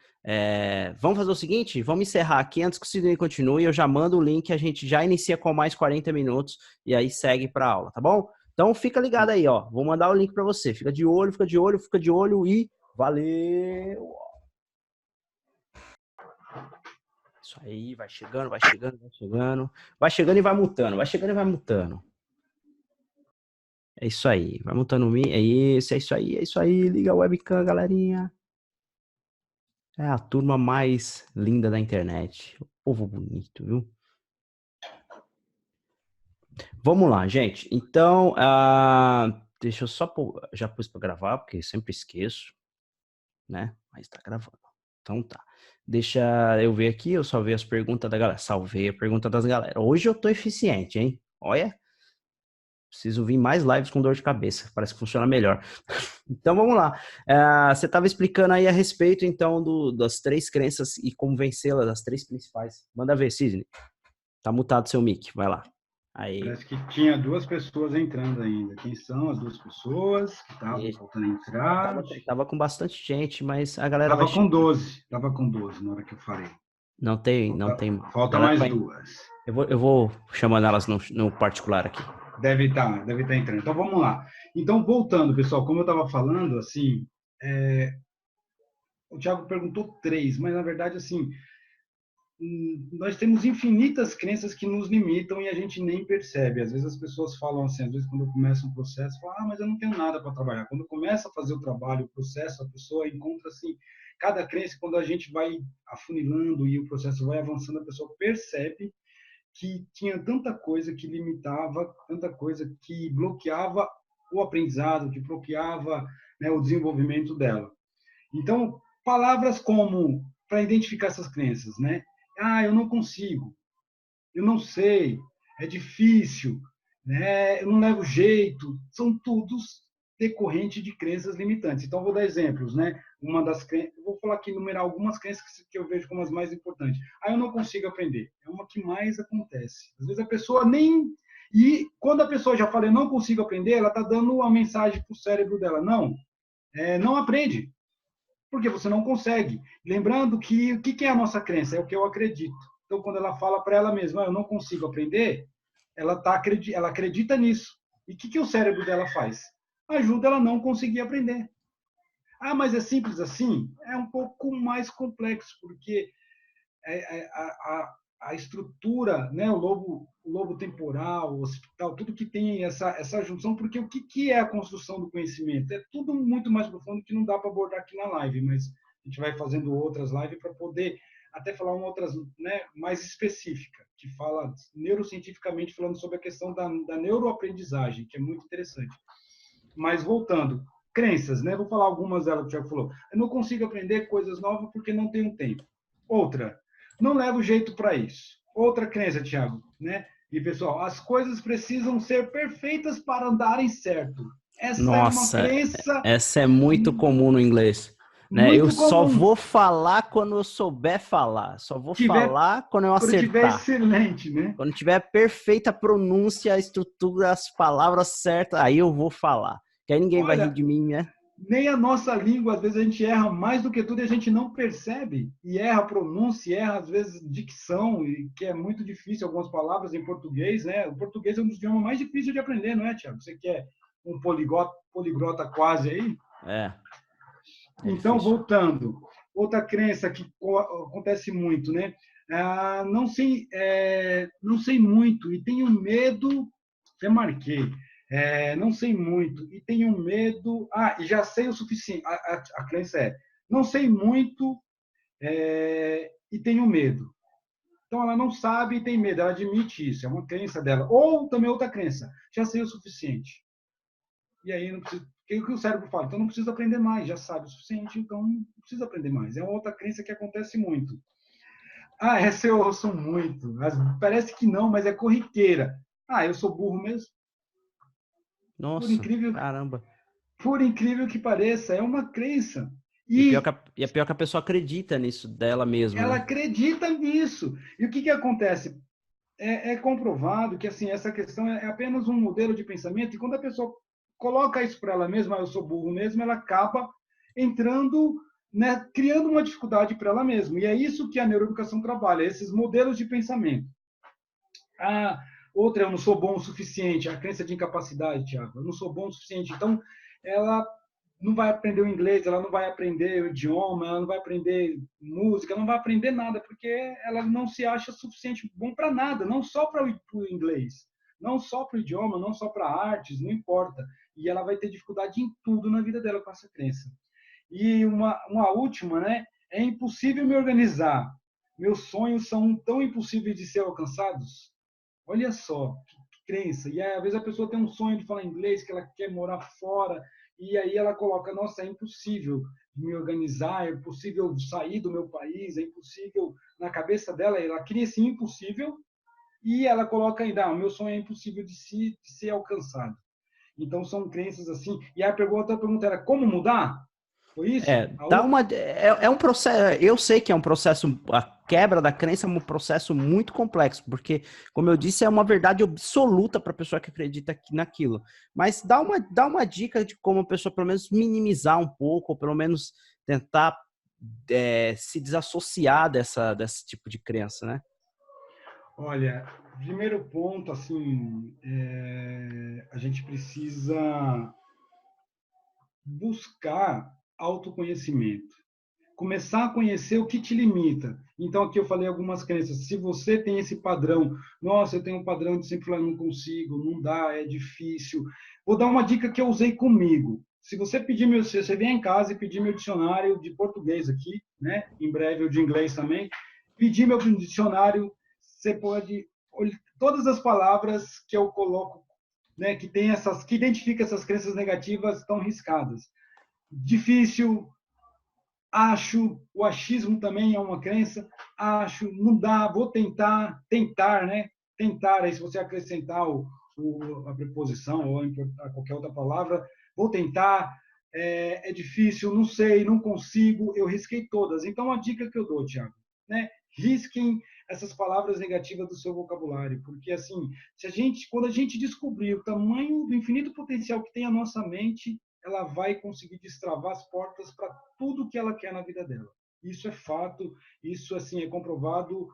Speaker 1: Vamos fazer o seguinte, vamos encerrar aqui, antes que o Sidney continue, eu já mando o link, a gente já inicia com mais 40 minutos, e aí segue para a aula, tá bom? Então fica ligado aí, ó, vou mandar o link para você, fica de olho, fica de olho, fica de olho e valeu! Isso aí, vai chegando, vai chegando, vai chegando. Vai chegando e vai mutando, vai chegando e vai mutando. É isso aí, vai mutando o é isso aí, é isso aí. Liga a webcam, galerinha. É a turma mais linda da internet. O povo bonito, viu? Vamos lá, gente. Então, deixa eu só pôr, já pus para gravar, porque sempre esqueço, né? Mas tá gravando. Então tá. Deixa eu ver aqui, eu salvei as perguntas da galera. Salvei a pergunta das galera. Hoje eu tô eficiente, hein? Olha, preciso vir mais lives com dor de cabeça. Parece que funciona melhor. Então vamos lá. Você estava explicando aí a respeito, então, das 3 crenças e como vencê-las, as 3 principais. Manda ver, Sidney. Tá mutado seu mic. Vai lá. Aí.
Speaker 2: Parece que tinha 2 pessoas entrando ainda. Quem são as 2 pessoas que estavam faltando entrar?
Speaker 1: Tava com bastante gente, mas a galera vai
Speaker 2: Estava com
Speaker 1: chegando.
Speaker 2: 12. Estava com 12 na hora que eu falei.
Speaker 1: Não tem.
Speaker 2: Falta mais duas.
Speaker 1: Eu vou chamando elas no particular aqui.
Speaker 2: Deve estar entrando. Então, vamos lá. Então, voltando, pessoal, como eu estava falando, assim, o Thiago perguntou 3, mas, na verdade, assim, nós temos infinitas crenças que nos limitam e a gente nem percebe. Às vezes as pessoas falam assim, às vezes quando eu começo um processo, falam, mas eu não tenho nada para trabalhar. Quando começa a fazer o trabalho, o processo, a pessoa encontra assim, cada crença, quando a gente vai afunilando e o processo vai avançando, a pessoa percebe que tinha tanta coisa que limitava, tanta coisa que bloqueava o aprendizado, que bloqueava, né, o desenvolvimento dela. Então, palavras como, para identificar essas crenças, né? Ah, eu não consigo, eu não sei, é difícil, né? Eu não levo jeito, são todos decorrentes de crenças limitantes. Então, vou dar exemplos, né? Uma das crenças, vou falar aqui, numerar algumas crenças que eu vejo como as mais importantes. Ah, eu não consigo aprender. É uma que mais acontece. Às vezes a pessoa nem... E quando a pessoa já fala, eu não consigo aprender, ela está dando uma mensagem para o cérebro dela. Não, não aprende. Porque você não consegue. Lembrando que o que é a nossa crença? É o que eu acredito. Então, quando ela fala para ela mesma, eu não consigo aprender, ela acredita nisso. E o que o cérebro dela faz? Ajuda ela a não conseguir aprender. Ah, mas é simples assim? É um pouco mais complexo, porque a estrutura, né, o lobo temporal, o occipital, tudo que tem essa junção, porque o que é a construção do conhecimento? É tudo muito mais profundo que não dá para abordar aqui na live, mas a gente vai fazendo outras lives para poder até falar uma outras, né, mais específica, que fala neurocientificamente, falando sobre a questão da neuroaprendizagem, que é muito interessante. Mas voltando, crenças, né? Vou falar algumas delas que o Thiago falou. Eu não consigo aprender coisas novas porque não tenho tempo. Outra, não levo jeito para isso. Outra crença, Thiago, né? E pessoal, as coisas precisam ser perfeitas para andarem certo. Essa é uma crença.
Speaker 1: Essa é muito comum no inglês. Né? Eu
Speaker 2: Muito
Speaker 1: só
Speaker 2: comum.
Speaker 1: vou falar quando eu souber falar. Só vou falar quando eu acertar.
Speaker 2: Quando tiver excelente, né?
Speaker 1: Quando tiver perfeita pronúncia, a estrutura, as palavras certas, aí eu vou falar. Que aí ninguém vai rir de mim, né?
Speaker 2: Nem a nossa língua, às vezes a gente erra mais do que tudo e a gente não percebe. E erra a pronúncia, erra às vezes dicção, que é muito difícil algumas palavras em português, né? O português é um dos idiomas mais difíceis de aprender, não é, Thiago? Você que é um poliglota quase aí? Então,
Speaker 1: difícil.
Speaker 2: voltando, outra crença que acontece muito, né? Não sei muito e tenho medo, até marquei, não sei muito e tenho medo, e já sei o suficiente, a crença não sei muito e tenho medo. Então, ela não sabe e tem medo, ela admite isso, é uma crença dela. Ou também outra crença, já sei o suficiente. E aí, não precisa, o que o cérebro fala? Então, não precisa aprender mais, já sabe o suficiente, então não precisa aprender mais. É uma outra crença que acontece muito. Essa eu ouço muito. Parece que não, mas é corriqueira. Eu sou burro mesmo.
Speaker 1: Nossa, caramba.
Speaker 2: Por incrível que pareça, é uma crença.
Speaker 1: E é pior que a pessoa acredita nisso dela mesma.
Speaker 2: Ela
Speaker 1: né?
Speaker 2: acredita nisso. E o que acontece? É comprovado que assim essa questão é apenas um modelo de pensamento, e quando a pessoa coloca isso para ela mesma, eu sou burro mesmo, ela acaba entrando, né, criando uma dificuldade para ela mesma. E é isso que a neuroeducação trabalha, esses modelos de pensamento. Outra, eu não sou bom o suficiente, a crença de incapacidade, Thiago, eu não sou bom o suficiente. Então, ela não vai aprender o inglês, ela não vai aprender o idioma, ela não vai aprender música, ela não vai aprender nada, porque ela não se acha suficiente bom para nada, não só para o inglês, não só para o idioma, não só para artes, não importa. E ela vai ter dificuldade em tudo na vida dela com essa crença. E uma última, né? É impossível me organizar. Meus sonhos são tão impossíveis de ser alcançados. Olha só, que crença. E aí, às vezes a pessoa tem um sonho de falar inglês, que ela quer morar fora, e aí ela coloca, nossa, é impossível me organizar, é impossível sair do meu país, é impossível, na cabeça dela, ela cria esse impossível, e ela coloca ainda, o meu sonho é impossível de ser alcançado. Então, são crenças assim. E a outra pergunta era, como mudar? Foi isso?
Speaker 1: É um processo, eu sei que é um processo, a quebra da crença é um processo muito complexo, porque, como eu disse, é uma verdade absoluta para a pessoa que acredita naquilo. Mas dá uma dica de como a pessoa, pelo menos, minimizar um pouco, ou pelo menos tentar se desassociar desse tipo de crença, né?
Speaker 2: Olha, primeiro ponto, assim, a gente precisa buscar autoconhecimento. Começar a conhecer o que te limita. Então, aqui eu falei algumas crenças. Se você tem esse padrão, nossa, eu tenho um padrão de sempre falar, não consigo, não dá, é difícil. Vou dar uma dica que eu usei comigo. Se você pedir se você vier em casa e pedir meu dicionário de português aqui, né? Em breve o de inglês também, pedir meu dicionário, você pode todas as palavras que eu coloco, né? Que identifica essas crenças negativas estão riscadas. Difícil, acho, o achismo também é uma crença, acho, não dá, vou tentar, né? Tentar, aí se você acrescentar a preposição ou qualquer outra palavra, vou tentar, é difícil, não sei, não consigo, eu risquei todas. Então, a dica que eu dou, Tiago, né? Risquem essas palavras negativas do seu vocabulário, porque assim, quando a gente descobrir o tamanho do infinito potencial que tem a nossa mente, ela vai conseguir destravar as portas para tudo que ela quer na vida dela. Isso é fato, isso assim é comprovado.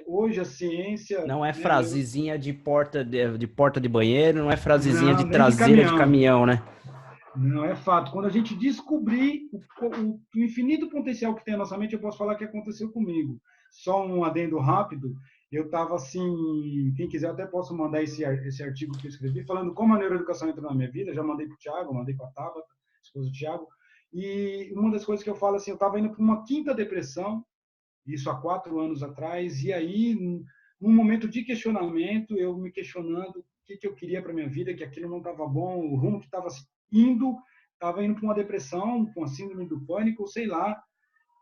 Speaker 2: Hoje a ciência,
Speaker 1: Não é
Speaker 2: né,
Speaker 1: frasezinha de porta de banheiro, não é frasezinha
Speaker 2: não,
Speaker 1: de
Speaker 2: nem de
Speaker 1: traseira de
Speaker 2: caminhão.
Speaker 1: caminhão, né?
Speaker 2: Não, é fato. Quando a gente descobrir o infinito potencial que tem a nossa mente, eu posso falar que aconteceu comigo. Só um adendo rápido. Eu estava assim, quem quiser até posso mandar esse artigo que eu escrevi, falando como a neuroeducação entrou na minha vida. Já mandei para o Thiago, mandei para a Tabata, esposa do Thiago. E uma das coisas que eu falo assim, eu estava indo para uma quinta depressão, isso há 4 anos atrás, e aí, num momento de questionamento, eu me questionando o que eu queria para minha vida, que aquilo não estava bom, o rumo que indo, estava indo para uma depressão, com a síndrome do pânico, sei lá,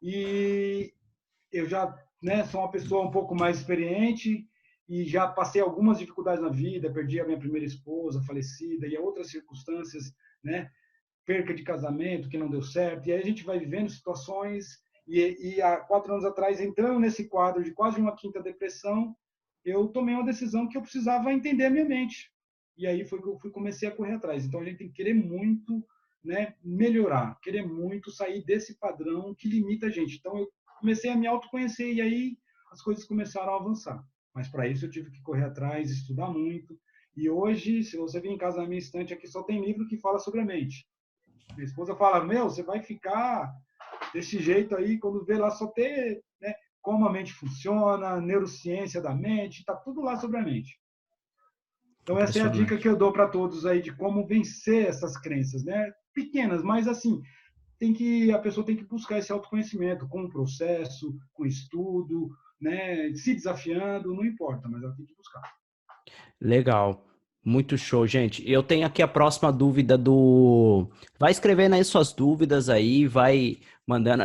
Speaker 2: e eu já, né, sou uma pessoa um pouco mais experiente e já passei algumas dificuldades na vida, perdi a minha primeira esposa, falecida, e outras circunstâncias, né, perca de casamento que não deu certo, e aí a gente vai vivendo situações, e há 4 anos atrás, entrando nesse quadro de quase uma quinta depressão, eu tomei uma decisão que eu precisava entender a minha mente. E aí foi que eu comecei a correr atrás. Então a gente tem que querer muito, né, melhorar, querer muito sair desse padrão que limita a gente. Então eu comecei a me autoconhecer e aí as coisas começaram a avançar. Mas para isso eu tive que correr atrás, estudar muito. E hoje, se você vir em casa na minha estante aqui, só tem livro que fala sobre a mente. Minha esposa fala, você vai ficar desse jeito aí, quando vê lá só ter, né, como a mente funciona, neurociência da mente, está tudo lá sobre a mente. Então essa é a dica que
Speaker 1: Impressionante.
Speaker 2: eu dou para todos aí de como vencer essas crenças, né? Pequenas, mas assim, a pessoa tem que buscar esse autoconhecimento com o processo, com estudo, né, se desafiando, não importa, mas ela tem que buscar.
Speaker 1: Legal. Muito show, gente. Eu tenho aqui a próxima dúvida do. Vai escrevendo aí suas dúvidas aí, vai mandando.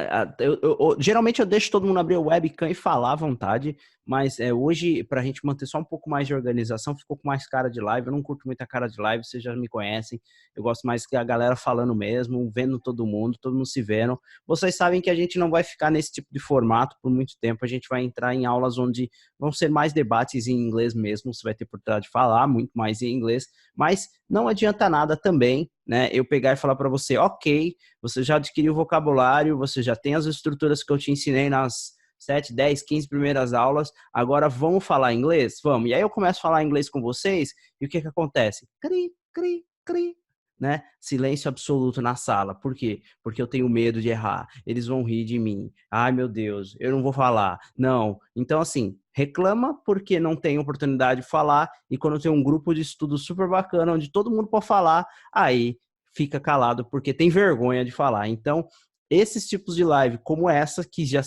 Speaker 1: Geralmente eu deixo todo mundo abrir o webcam e falar à vontade, mas hoje, para a gente manter só um pouco mais de organização, ficou com mais cara de live. Eu não curto muita cara de live, vocês já me conhecem. Eu gosto mais que a galera falando mesmo, vendo todo mundo se vendo. Vocês sabem que a gente não vai ficar nesse tipo de formato por muito tempo. A gente vai entrar em aulas onde vão ser mais debates em inglês mesmo, você vai ter oportunidade de falar muito mais em inglês, mas não adianta nada também, né, eu pegar e falar para você, ok, você já adquiriu o vocabulário, você já tem as estruturas que eu te ensinei nas 7, 10, 15 primeiras aulas, agora vamos falar inglês? Vamos. E aí eu começo a falar inglês com vocês, e o que acontece? Cri, cri, cri, né? Silêncio absoluto na sala. Por quê? Porque eu tenho medo de errar. Eles vão rir de mim. Ai, meu Deus, eu não vou falar. Não. Então, assim, reclama porque não tem oportunidade de falar. E quando tem um grupo de estudo super bacana, onde todo mundo pode falar, aí fica calado porque tem vergonha de falar. Então, esses tipos de live, como essa, que já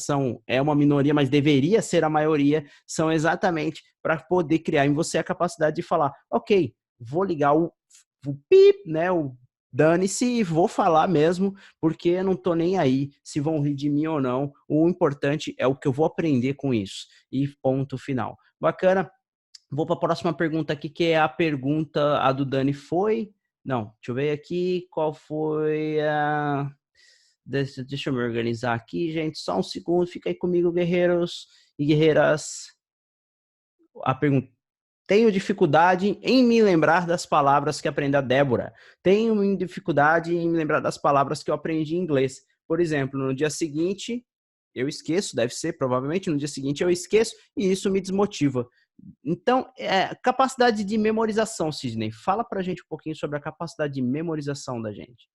Speaker 1: é uma minoria, mas deveria ser a maioria, são exatamente para poder criar em você a capacidade de falar, ok, vou ligar o pip, né? O dane-se e vou falar mesmo, porque eu não tô nem aí se vão rir de mim ou não. O importante é o que eu vou aprender com isso. E ponto final. Bacana. Vou para a próxima pergunta aqui, que é a pergunta, a do Dani foi... Não, deixa eu ver aqui qual foi a... Deixa eu me organizar aqui, gente. Só um segundo, fica aí comigo, guerreiros e guerreiras. A pergunta: tenho dificuldade em me lembrar das palavras que aprendi a Débora. Tenho dificuldade em me lembrar das palavras que eu aprendi em inglês. por exemplo, no dia seguinte eu esqueço, deve ser, provavelmente no dia seguinte eu esqueço e isso me desmotiva. Então, capacidade de memorização, Sidney. Fala pra gente um pouquinho sobre a capacidade de memorização da gente.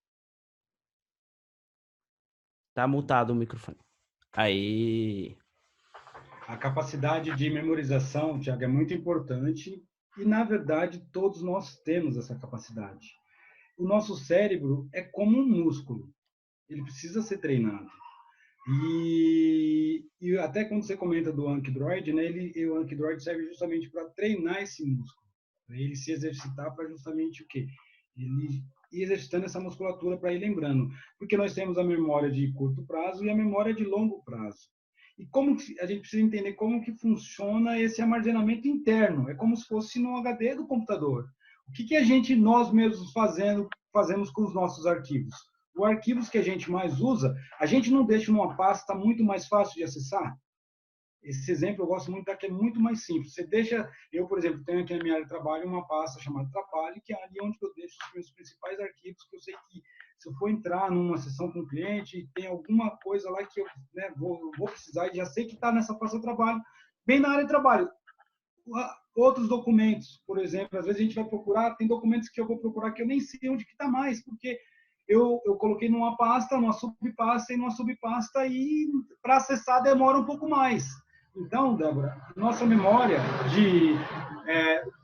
Speaker 1: Tá mutado o microfone. Aí.
Speaker 2: A capacidade de memorização, Tiago, é muito importante e, na verdade, todos nós temos essa capacidade. O nosso cérebro é como um músculo, ele precisa ser treinado. E até quando você comenta do Anki Droid, né, o Anki Droid serve justamente para treinar esse músculo, para ele se exercitar para justamente o quê? Ele ir exercitando essa musculatura para ir lembrando. Porque nós temos a memória de curto prazo e a memória de longo prazo. E como a gente precisa entender como que funciona esse armazenamento interno? É como se fosse no HD do computador. O que a gente, nós mesmos fazemos com os nossos arquivos? Os arquivos que a gente mais usa, a gente não deixa numa pasta muito mais fácil de acessar? Esse exemplo eu gosto muito da que é muito mais simples. Você deixa, eu, por exemplo, tenho aqui na minha área de trabalho uma pasta chamada Trabalho, que é ali onde eu deixo os meus principais arquivos, que eu sei que se eu for entrar numa sessão com o cliente e tem alguma coisa lá que eu vou precisar e já sei que está nessa pasta Trabalho, bem na área de trabalho. Outros documentos, por exemplo, às vezes a gente vai procurar, tem documentos que eu vou procurar que eu nem sei onde que está mais, porque eu coloquei numa pasta, numa subpasta e numa subpasta e para acessar demora um pouco mais. Então, Débora, nossa memória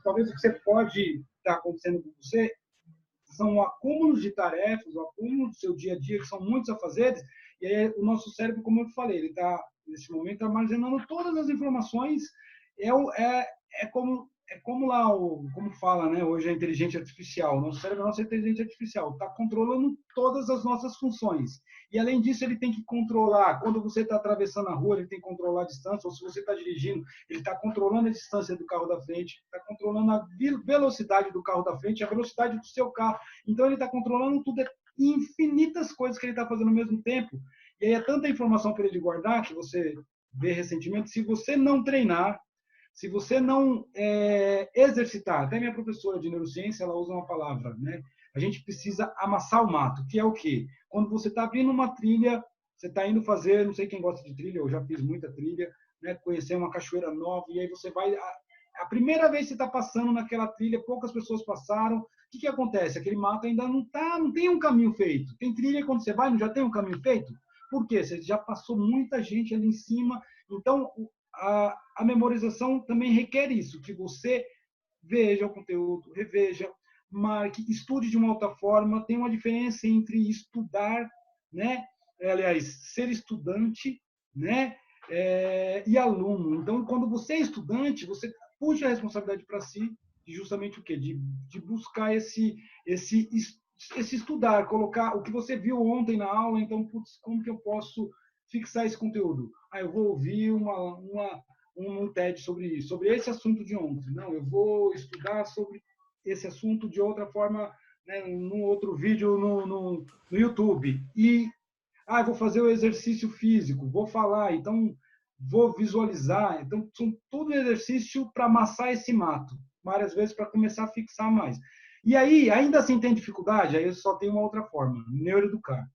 Speaker 2: talvez o que você pode estar acontecendo com você são acúmulos de tarefas, o acúmulo do seu dia a dia, que são muitos afazeres, e aí o nosso cérebro, como eu falei, ele está, nesse momento, armazenando todas as informações, como lá, como fala, né, hoje a inteligência artificial, nosso cérebro é a nossa inteligência artificial, está controlando todas as nossas funções. E, além disso, ele tem que controlar, quando você está atravessando a rua, ele tem que controlar a distância, ou se você está dirigindo, ele está controlando a distância do carro da frente, está controlando a velocidade do carro da frente, a velocidade do seu carro. Então, ele está controlando tudo, infinitas coisas que ele está fazendo ao mesmo tempo. E aí é tanta informação para ele guardar, que você vê recentemente, se você não treinar, se você não exercitar, até minha professora de neurociência, ela usa uma palavra, né? A gente precisa amassar o mato, que é o quê? Quando você está abrindo uma trilha, você está indo fazer, não sei quem gosta de trilha, eu já fiz muita trilha, né? Conhecer uma cachoeira nova, e aí você vai... A primeira vez que você está passando naquela trilha, poucas pessoas passaram, o que acontece? Aquele mato ainda não tem um caminho feito. Tem trilha, quando você vai, não já tem um caminho feito? Por quê? Você já passou muita gente ali em cima, então... A memorização também requer isso, que você veja o conteúdo, reveja, marque, estude de uma outra forma. Tem uma diferença entre estudar, né? Aliás, ser estudante, né? E aluno. Então, quando você é estudante, você puxa a responsabilidade para si de justamente o quê? De buscar esse estudar, colocar o que você viu ontem na aula. Então, putz, como que eu posso fixar esse conteúdo? Eu vou ouvir um TED sobre esse assunto de ontem. Não, eu vou estudar sobre esse assunto de outra forma, né, num outro vídeo no YouTube. E eu vou fazer o exercício físico, vou falar, então vou visualizar. Então, são tudo exercício para amassar esse mato, várias vezes para começar a fixar mais. E aí, ainda assim tem dificuldade, aí só tem uma outra forma, neuroeducar.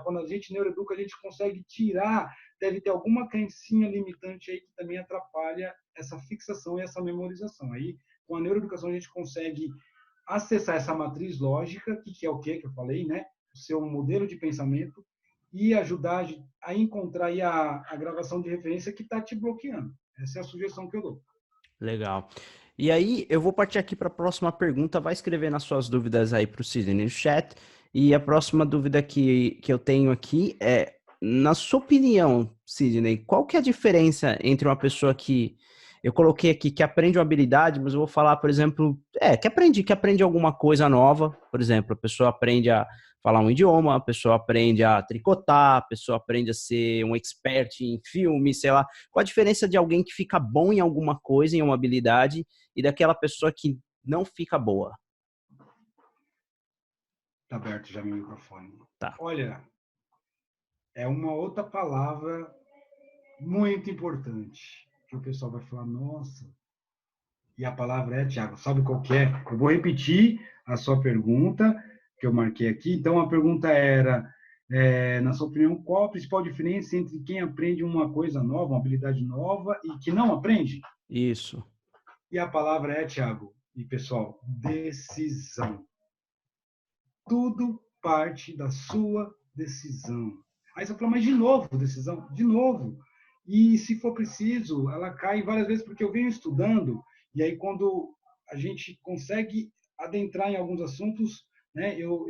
Speaker 2: Quando a gente neuroeduca, a gente consegue tirar, deve ter alguma crencinha limitante aí que também atrapalha essa fixação e essa memorização. Aí, com a neuroeducação, a gente consegue acessar essa matriz lógica, que é o que eu falei, né? O seu modelo de pensamento, e ajudar a encontrar aí a gravação de referência que está te bloqueando. Essa é a sugestão que eu dou.
Speaker 1: Legal. E aí, eu vou partir aqui para a próxima pergunta. Vai escrevendo as suas dúvidas aí para o Sidney no chat. E a próxima dúvida que eu tenho aqui é, na sua opinião, Sidney, qual que é a diferença entre uma pessoa que eu coloquei aqui que aprende uma habilidade, mas eu vou falar, por exemplo, que aprende alguma coisa nova, por exemplo, a pessoa aprende a falar um idioma, a pessoa aprende a tricotar, a pessoa aprende a ser um expert em filme, sei lá. Qual a diferença de alguém que fica bom em alguma coisa, em uma habilidade, e daquela pessoa que não fica boa?
Speaker 2: Está aberto já meu microfone.
Speaker 1: Tá.
Speaker 2: Olha, é uma outra palavra muito importante, que o pessoal vai falar, nossa, e a palavra é, Tiago, sabe qual que é? Eu vou repetir a sua pergunta, que eu marquei aqui. Então, a pergunta era, Na sua opinião, qual a principal diferença entre quem aprende uma coisa nova, uma habilidade nova, e que não aprende?
Speaker 1: Isso.
Speaker 2: E a palavra é, Thiago e pessoal, decisão. Tudo parte da sua decisão. Aí você fala, mas de novo, decisão? De novo. E se for preciso, ela cai várias vezes, porque eu venho estudando, e aí quando a gente consegue adentrar em alguns assuntos, né, eu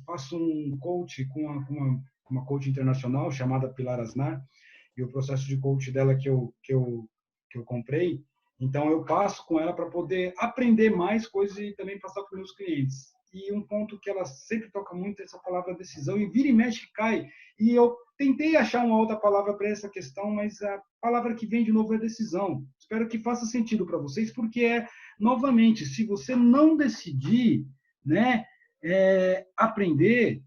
Speaker 2: faço um coach com uma coach internacional chamada Pilar Asnar, e o processo de coach dela que eu comprei, então eu passo com ela para poder aprender mais coisas e também passar para os meus clientes. E um ponto que ela sempre toca muito é essa palavra decisão, e vira e mexe cai. E eu tentei achar uma outra palavra para essa questão, mas a palavra que vem de novo é decisão. Espero que faça sentido para vocês, porque novamente, se você não decidir, né, aprender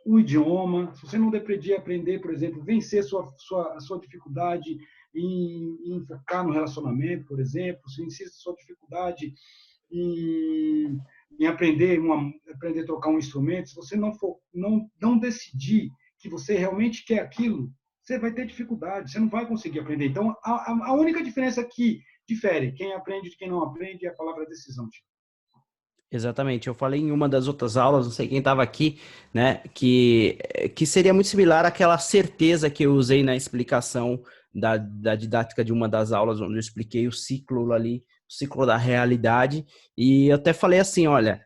Speaker 2: o idioma, se você não decidir aprender, por exemplo, vencer a sua dificuldade em focar no relacionamento, por exemplo, se vencer a sua dificuldade em aprender a tocar um instrumento, se você não decidir que você realmente quer aquilo, você vai ter dificuldade, você não vai conseguir aprender. Então, a única diferença que difere quem aprende de quem não aprende é a palavra decisão.
Speaker 1: Exatamente, eu falei em uma das outras aulas, não sei quem estava aqui, né, que seria muito similar àquela certeza que eu usei na explicação da didática de uma das aulas, onde eu expliquei o ciclo ali, o ciclo da realidade, e eu até falei assim, olha,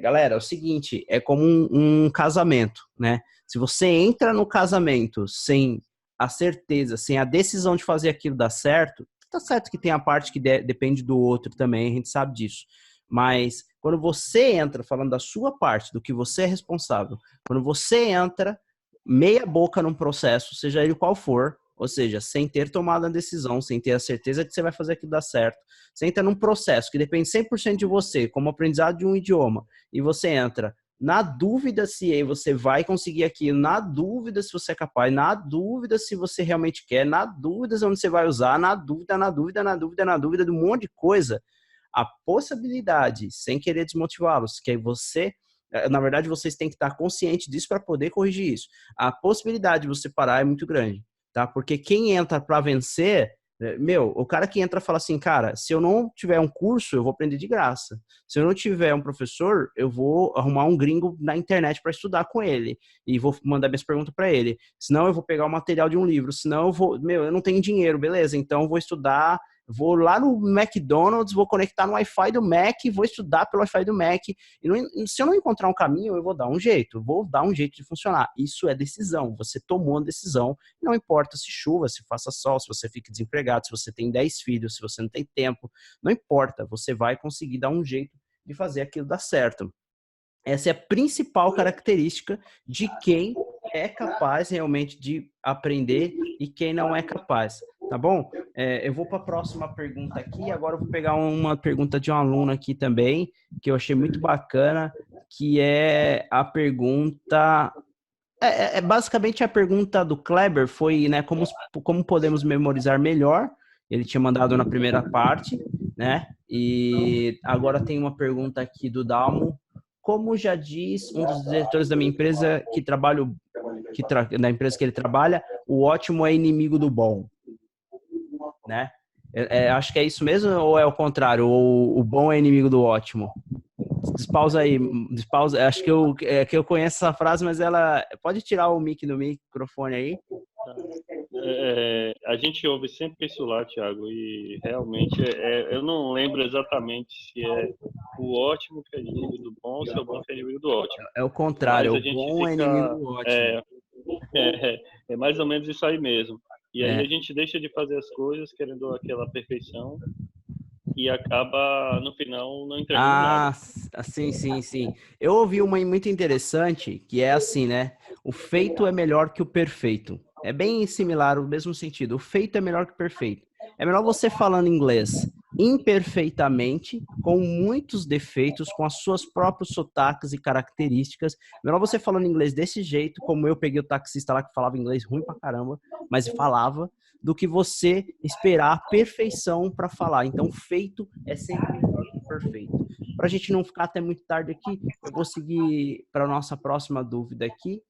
Speaker 1: galera, é o seguinte, é como um casamento, né, se você entra no casamento sem a certeza, sem a decisão de fazer aquilo dar certo, tá certo que tem a parte que depende do outro também, a gente sabe disso, mas quando você entra falando da sua parte, do que você é responsável, quando você entra meia boca num processo, seja ele qual for, ou seja, sem ter tomado a decisão, sem ter a certeza que você vai fazer aquilo dar certo, você entra num processo que depende 100% de você, como aprendizado de um idioma, e você entra na dúvida se você vai conseguir aquilo, na dúvida se você é capaz, na dúvida se você realmente quer, na dúvida de onde você vai usar, na dúvida de um monte de coisa, a possibilidade, sem querer desmotivá-los, que você, na verdade, vocês têm que estar conscientes disso para poder corrigir isso. A possibilidade de você parar é muito grande, tá? Porque quem entra para vencer, o cara que entra fala assim, cara, se eu não tiver um curso, eu vou aprender de graça. Se eu não tiver um professor, eu vou arrumar um gringo na internet para estudar com ele e vou mandar minhas perguntas para ele. Senão eu vou pegar o material de um livro, senão eu não tenho dinheiro, beleza? Então eu vou estudar. Vou lá no McDonald's, vou conectar no Wi-Fi do Mac, vou estudar pelo Wi-Fi do Mac. Se eu não encontrar um caminho, eu vou dar um jeito. Vou dar um jeito de funcionar. Isso é decisão. Você tomou uma decisão. Não importa se chuva, se faça sol, se você fica desempregado, se você tem 10 filhos, se você não tem tempo. Não importa. Você vai conseguir dar um jeito de fazer aquilo dar certo. Essa é a principal característica de quem é capaz realmente de aprender e quem não é capaz, tá bom? Eu vou para a próxima pergunta aqui, agora eu vou pegar uma pergunta de um aluno aqui também, que eu achei muito bacana, que é a pergunta... basicamente a pergunta do Kleber foi, né, como podemos memorizar melhor? Ele tinha mandado na primeira parte, né? E agora tem uma pergunta aqui do Dalmo. Como já diz um dos diretores da minha empresa da empresa que ele trabalha, o ótimo é inimigo do bom, né? Acho que é isso mesmo ou é o contrário? O bom é inimigo do ótimo? Despausa aí, despausa. Acho que eu conheço essa frase, mas ela pode tirar o mic do microfone aí.
Speaker 3: A gente ouve sempre isso lá, Thiago, e realmente eu não lembro exatamente se é o ótimo que é inimigo do bom ou se é o bom que é inimigo do ótimo.
Speaker 1: É o contrário, o bom é inimigo do ótimo.
Speaker 3: É mais ou menos isso aí mesmo. E aí a gente deixa de fazer as coisas querendo aquela perfeição e acaba, no final, não entregando nada.
Speaker 1: Sim. Eu ouvi uma muito interessante, que é assim, né? O feito é melhor que o perfeito. É bem similar, o mesmo sentido. O feito é melhor que o perfeito. É melhor você falando inglês imperfeitamente, com muitos defeitos, com as suas próprios sotaques e características. É melhor você falando inglês desse jeito, como eu peguei o taxista lá que falava inglês ruim pra caramba, mas falava, do que você esperar a perfeição para falar. Então, feito é sempre perfeito. Para a gente não ficar até muito tarde aqui, eu vou seguir para a nossa próxima dúvida aqui,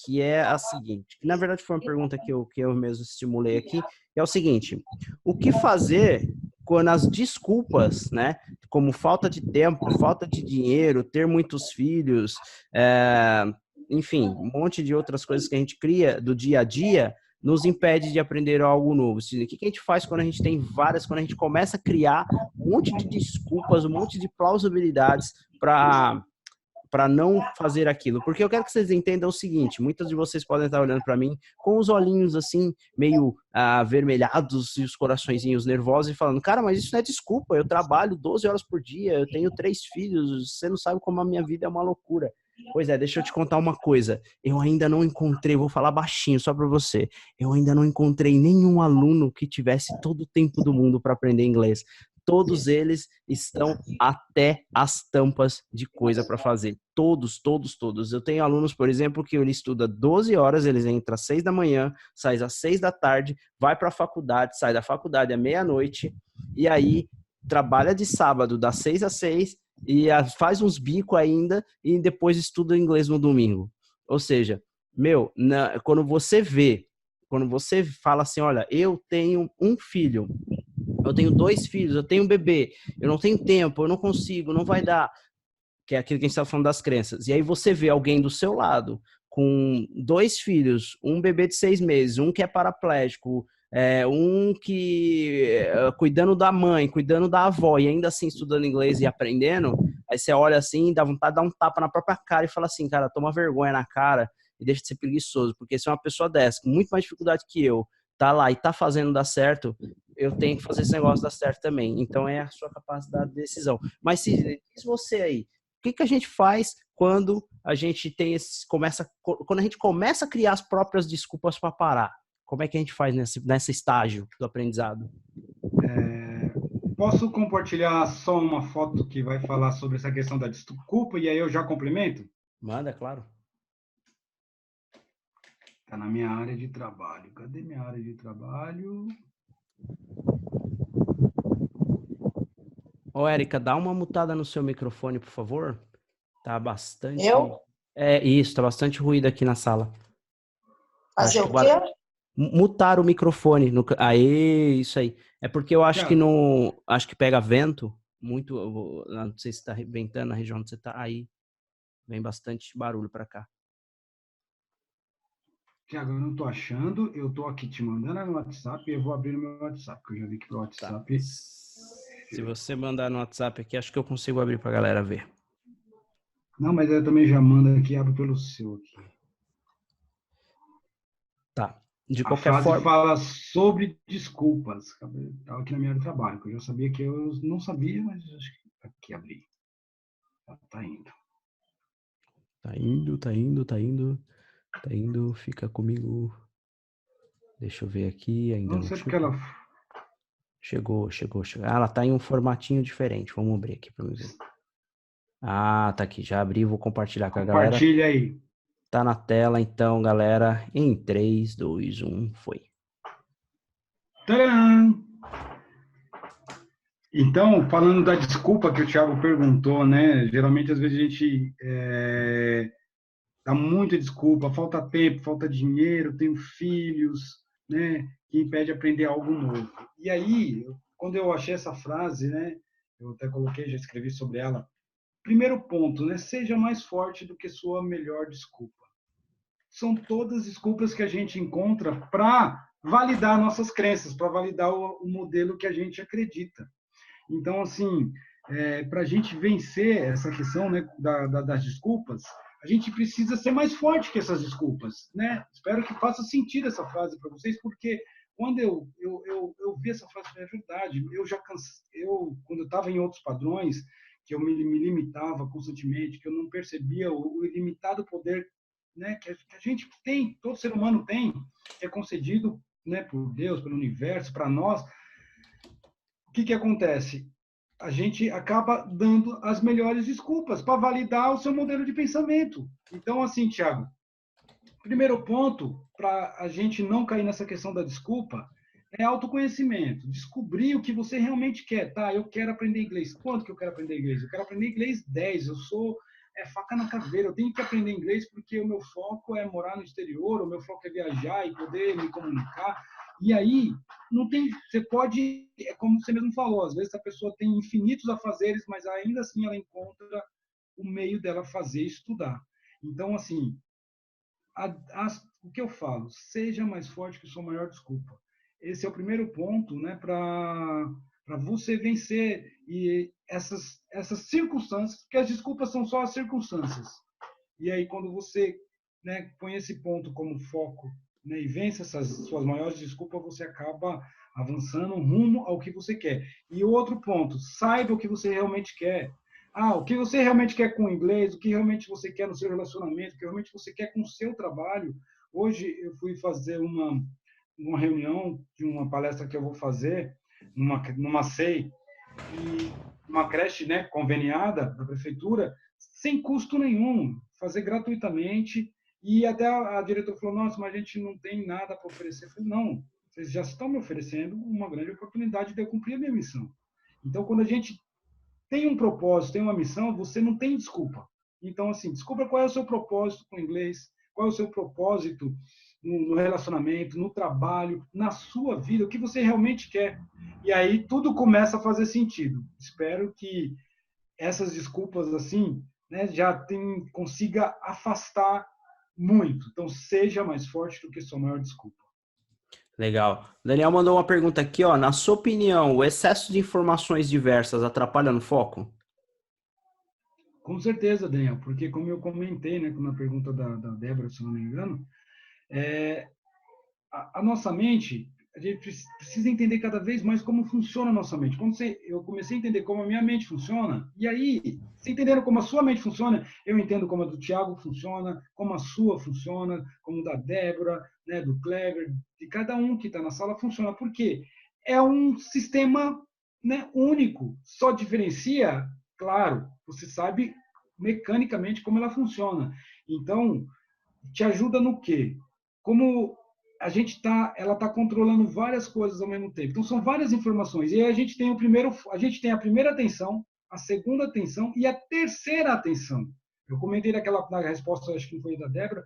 Speaker 1: que é a seguinte, que na verdade foi uma pergunta que eu mesmo estimulei aqui, que é o seguinte: o que fazer quando as desculpas, né, como falta de tempo, falta de dinheiro, ter muitos filhos, enfim, um monte de outras coisas que a gente cria do dia a dia, nos impede de aprender algo novo? O que a gente faz quando a gente tem quando a gente começa a criar um monte de desculpas, um monte de plausibilidades para não fazer aquilo? Porque eu quero que vocês entendam o seguinte: muitos de vocês podem estar olhando para mim com os olhinhos assim, meio avermelhados e os coraçõezinhos nervosos e falando, cara, mas isso não é desculpa, eu trabalho 12 horas por dia, eu tenho 3 filhos, você não sabe como a minha vida é uma loucura. Pois é, deixa eu te contar uma coisa, eu ainda não encontrei, vou falar baixinho só para você, eu ainda não encontrei nenhum aluno que tivesse todo o tempo do mundo para aprender inglês. Todos eles estão até as tampas de coisa para fazer. Todos, todos, todos. Eu tenho alunos, por exemplo, que ele estuda 12 horas, eles entram às 6 da manhã, sai às 6 da tarde, vai para a faculdade, sai da faculdade à meia-noite, e aí trabalha de sábado das 6 às 6 e faz uns bicos ainda e depois estuda inglês no domingo. Ou seja, quando você fala assim, olha, eu tenho um filho, eu tenho 2 filhos, eu tenho um bebê, eu não tenho tempo, eu não consigo, não vai dar, que é aquilo que a gente estava falando das crenças. E aí você vê alguém do seu lado com 2 filhos, um bebê de 6 meses, um que é paraplégico, um que cuidando da mãe, cuidando da avó e ainda assim estudando inglês e aprendendo, aí você olha assim, dá vontade de dar um tapa na própria cara e fala assim, cara, toma vergonha na cara e deixa de ser preguiçoso, porque se é uma pessoa dessa, com muito mais dificuldade que eu, tá lá e tá fazendo dar certo, eu tenho que fazer esse negócio dar certo também. Então é a sua capacidade de decisão. Mas se você aí, o que a gente faz quando a gente tem quando a gente começa a criar as próprias desculpas para parar? Como é que a gente faz nesse estágio do aprendizado?
Speaker 2: Posso compartilhar só uma foto que vai falar sobre essa questão da desculpa e aí eu já complemento?
Speaker 1: Manda, claro.
Speaker 2: Tá na minha área de trabalho. Cadê minha área de trabalho?
Speaker 1: Ô, Érica, dá uma mutada no seu microfone, por favor. Tá bastante...
Speaker 4: Eu?
Speaker 1: Isso, tá bastante ruído aqui na sala.
Speaker 4: Fazer o quê?
Speaker 1: Mutar o microfone. Aê, isso aí. É porque eu acho que acho que pega vento muito. Não sei se está ventando na região onde você está. Aí vem bastante barulho para cá.
Speaker 2: Tiago, eu não estou achando. Eu estou aqui te mandando no WhatsApp e eu vou abrir no meu WhatsApp, porque eu já vi que o WhatsApp.
Speaker 1: Tá. Se você mandar no WhatsApp aqui, acho que eu consigo abrir para a galera ver.
Speaker 2: Não, mas eu também já mando aqui, abro pelo seu aqui.
Speaker 1: Tá. De qualquer forma.
Speaker 2: A frase fala sobre desculpas. Estava aqui na minha área de trabalho, que eu já sabia que eu não sabia, mas acho que aqui abri. Tá indo.
Speaker 1: Tá indo, tá indo, tá indo. Tá indo, fica comigo. Deixa eu ver aqui, ainda não
Speaker 2: sei
Speaker 1: chegou.
Speaker 2: porque ela...
Speaker 1: Chegou. Ela tá em um formatinho diferente. Vamos abrir aqui para mim ver. Ah, tá aqui. Já abri, vou compartilhar com a galera.
Speaker 2: Compartilha aí.
Speaker 1: Tá na tela, então, galera. Em 3, 2, 1, foi.
Speaker 2: Tcharam! Então, falando da desculpa que o Thiago perguntou, né? Geralmente, às vezes, a gente dá muita desculpa, falta tempo, falta dinheiro, tenho filhos, né? Que impede aprender algo novo. E aí, quando eu achei essa frase, né? Eu até coloquei, já escrevi sobre ela. Primeiro ponto, né? Seja mais forte do que sua melhor desculpa. São todas desculpas que a gente encontra para validar nossas crenças, para validar o modelo que a gente acredita. Então, assim, para a gente vencer essa questão, né, das desculpas, a gente precisa ser mais forte que essas desculpas, né? Espero que faça sentido essa frase para vocês, porque quando eu vi essa frase, é verdade. Quando eu estava em outros padrões, que eu me limitava constantemente, que eu não percebia o ilimitado poder, né, que a gente tem, todo ser humano tem, que é concedido, né, por Deus, pelo universo, para nós. O que acontece? A gente acaba dando as melhores desculpas para validar o seu modelo de pensamento. Então, assim, Thiago, primeiro ponto para a gente não cair nessa questão da desculpa é autoconhecimento. Descobrir o que você realmente quer. Tá, eu quero aprender inglês. Quanto que eu quero aprender inglês? Eu quero aprender inglês 10. Eu sou é faca na caveira. Eu tenho que aprender inglês porque o meu foco é morar no exterior, o meu foco é viajar e poder me comunicar. E aí, não tem, você pode, é como você mesmo falou, às vezes a pessoa tem infinitos afazeres, mas ainda assim ela encontra o meio dela fazer e estudar. Então, assim, o que eu falo, seja mais forte que sua maior desculpa. Esse é o primeiro ponto, né, para você vencer e essas circunstâncias, porque as desculpas são só as circunstâncias. E aí, quando você, né, põe esse ponto como foco, né, e vence essas suas maiores desculpas, você acaba avançando rumo ao que você quer. E o outro ponto, saiba o que você realmente quer. O que você realmente quer com o inglês, o que realmente você quer no seu relacionamento, o que realmente você quer com o seu trabalho. Hoje eu fui fazer uma reunião de uma palestra que eu vou fazer numa SEI, e uma creche, né, conveniada da prefeitura, sem custo nenhum, fazer gratuitamente. E até a diretora falou, nossa, mas a gente não tem nada para oferecer. Eu falei, não, vocês já estão me oferecendo uma grande oportunidade de eu cumprir a minha missão. Então, quando a gente tem um propósito, tem uma missão, você não tem desculpa. Então, assim, desculpa qual é o seu propósito com o inglês, qual é o seu propósito no relacionamento, no trabalho, na sua vida, o que você realmente quer. E aí tudo começa a fazer sentido. Espero que essas desculpas, assim, né, consiga afastar muito. Então, seja mais forte do que sua maior desculpa.
Speaker 1: Legal. Daniel mandou uma pergunta aqui, ó. Na sua opinião, o excesso de informações diversas atrapalha no foco?
Speaker 2: Com certeza, Daniel, porque como eu comentei, né, na pergunta da Débora, se não me engano, a nossa mente, a gente precisa entender cada vez mais como funciona a nossa mente. Eu comecei a entender como a minha mente funciona, e aí, você entendendo como a sua mente funciona, eu entendo como a do Thiago funciona, como a sua funciona, como a da Débora, né, do Clever, de cada um que está na sala funciona. Por quê? É um sistema, né, único. Só diferencia, claro, você sabe mecanicamente como ela funciona. Então, te ajuda no quê? Como ela está controlando várias coisas ao mesmo tempo. Então são várias informações. E aí a gente tem a primeira atenção, a segunda atenção e a terceira atenção. Eu comentei na resposta, acho que foi da Débora,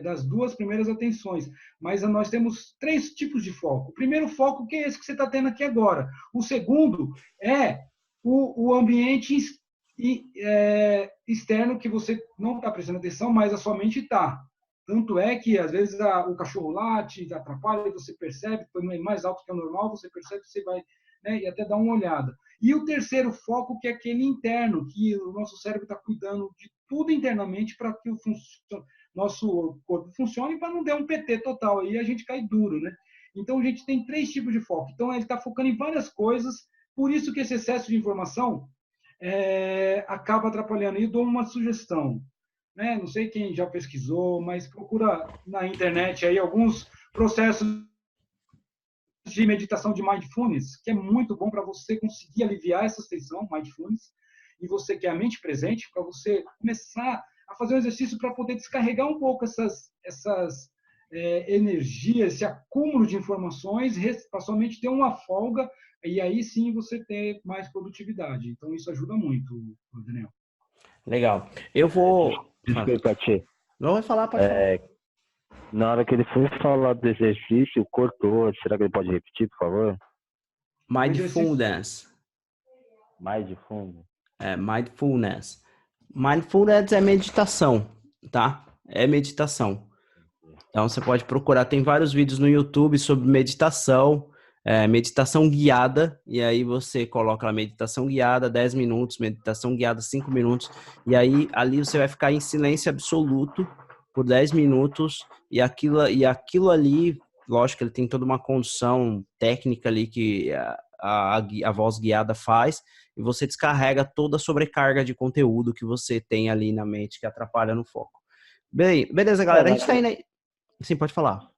Speaker 2: das duas primeiras atenções. Mas nós temos 3 tipos de foco. O primeiro foco, que é esse que você está tendo aqui agora. O segundo é o ambiente externo, que você não está prestando atenção, mas a sua mente está. Tanto é que, às vezes, o cachorro late, atrapalha, você percebe, quando é mais alto que o normal, você percebe, você vai, né, e até dá uma olhada. E o terceiro foco, que é aquele interno, que o nosso cérebro está cuidando de tudo internamente para que o nosso corpo funcione, para não dar um PT total, aí a gente cai duro, né? Então, a gente tem 3 tipos de foco. Então, ele está focando em várias coisas, por isso que esse excesso de informação acaba atrapalhando. E dou uma sugestão, né? Não sei quem já pesquisou, mas procura na internet aí alguns processos de meditação de mindfulness, que é muito bom para você conseguir aliviar essa tensão, mindfulness, e você que é a mente presente, para você começar a fazer um exercício para poder descarregar um pouco essas energias, esse acúmulo de informações, para somente ter uma folga, e aí sim você ter mais produtividade. Então, isso ajuda muito, Daniel.
Speaker 1: Legal. Eu vou...
Speaker 5: Desculpa, Tchê.
Speaker 1: Não vai falar, pode falar.
Speaker 5: Na hora que ele foi falar do exercício, cortou. Será que ele pode repetir, por favor?
Speaker 1: Mindfulness.
Speaker 5: Mindfulness.
Speaker 1: Mindfulness. Mindfulness é meditação, tá? É meditação. Então, você pode procurar. Tem vários vídeos no YouTube sobre meditação, meditação guiada. E aí, você coloca a meditação guiada, 10 minutos, meditação guiada, 5 minutos. E aí, ali você vai ficar em silêncio absoluto por 10 minutos. E aquilo ali, lógico que ele tem toda uma condução técnica ali que a voz guiada faz. E você descarrega toda a sobrecarga de conteúdo que você tem ali na mente que atrapalha no foco. Bem, beleza, galera. A gente tá indo aí. Sim, pode falar.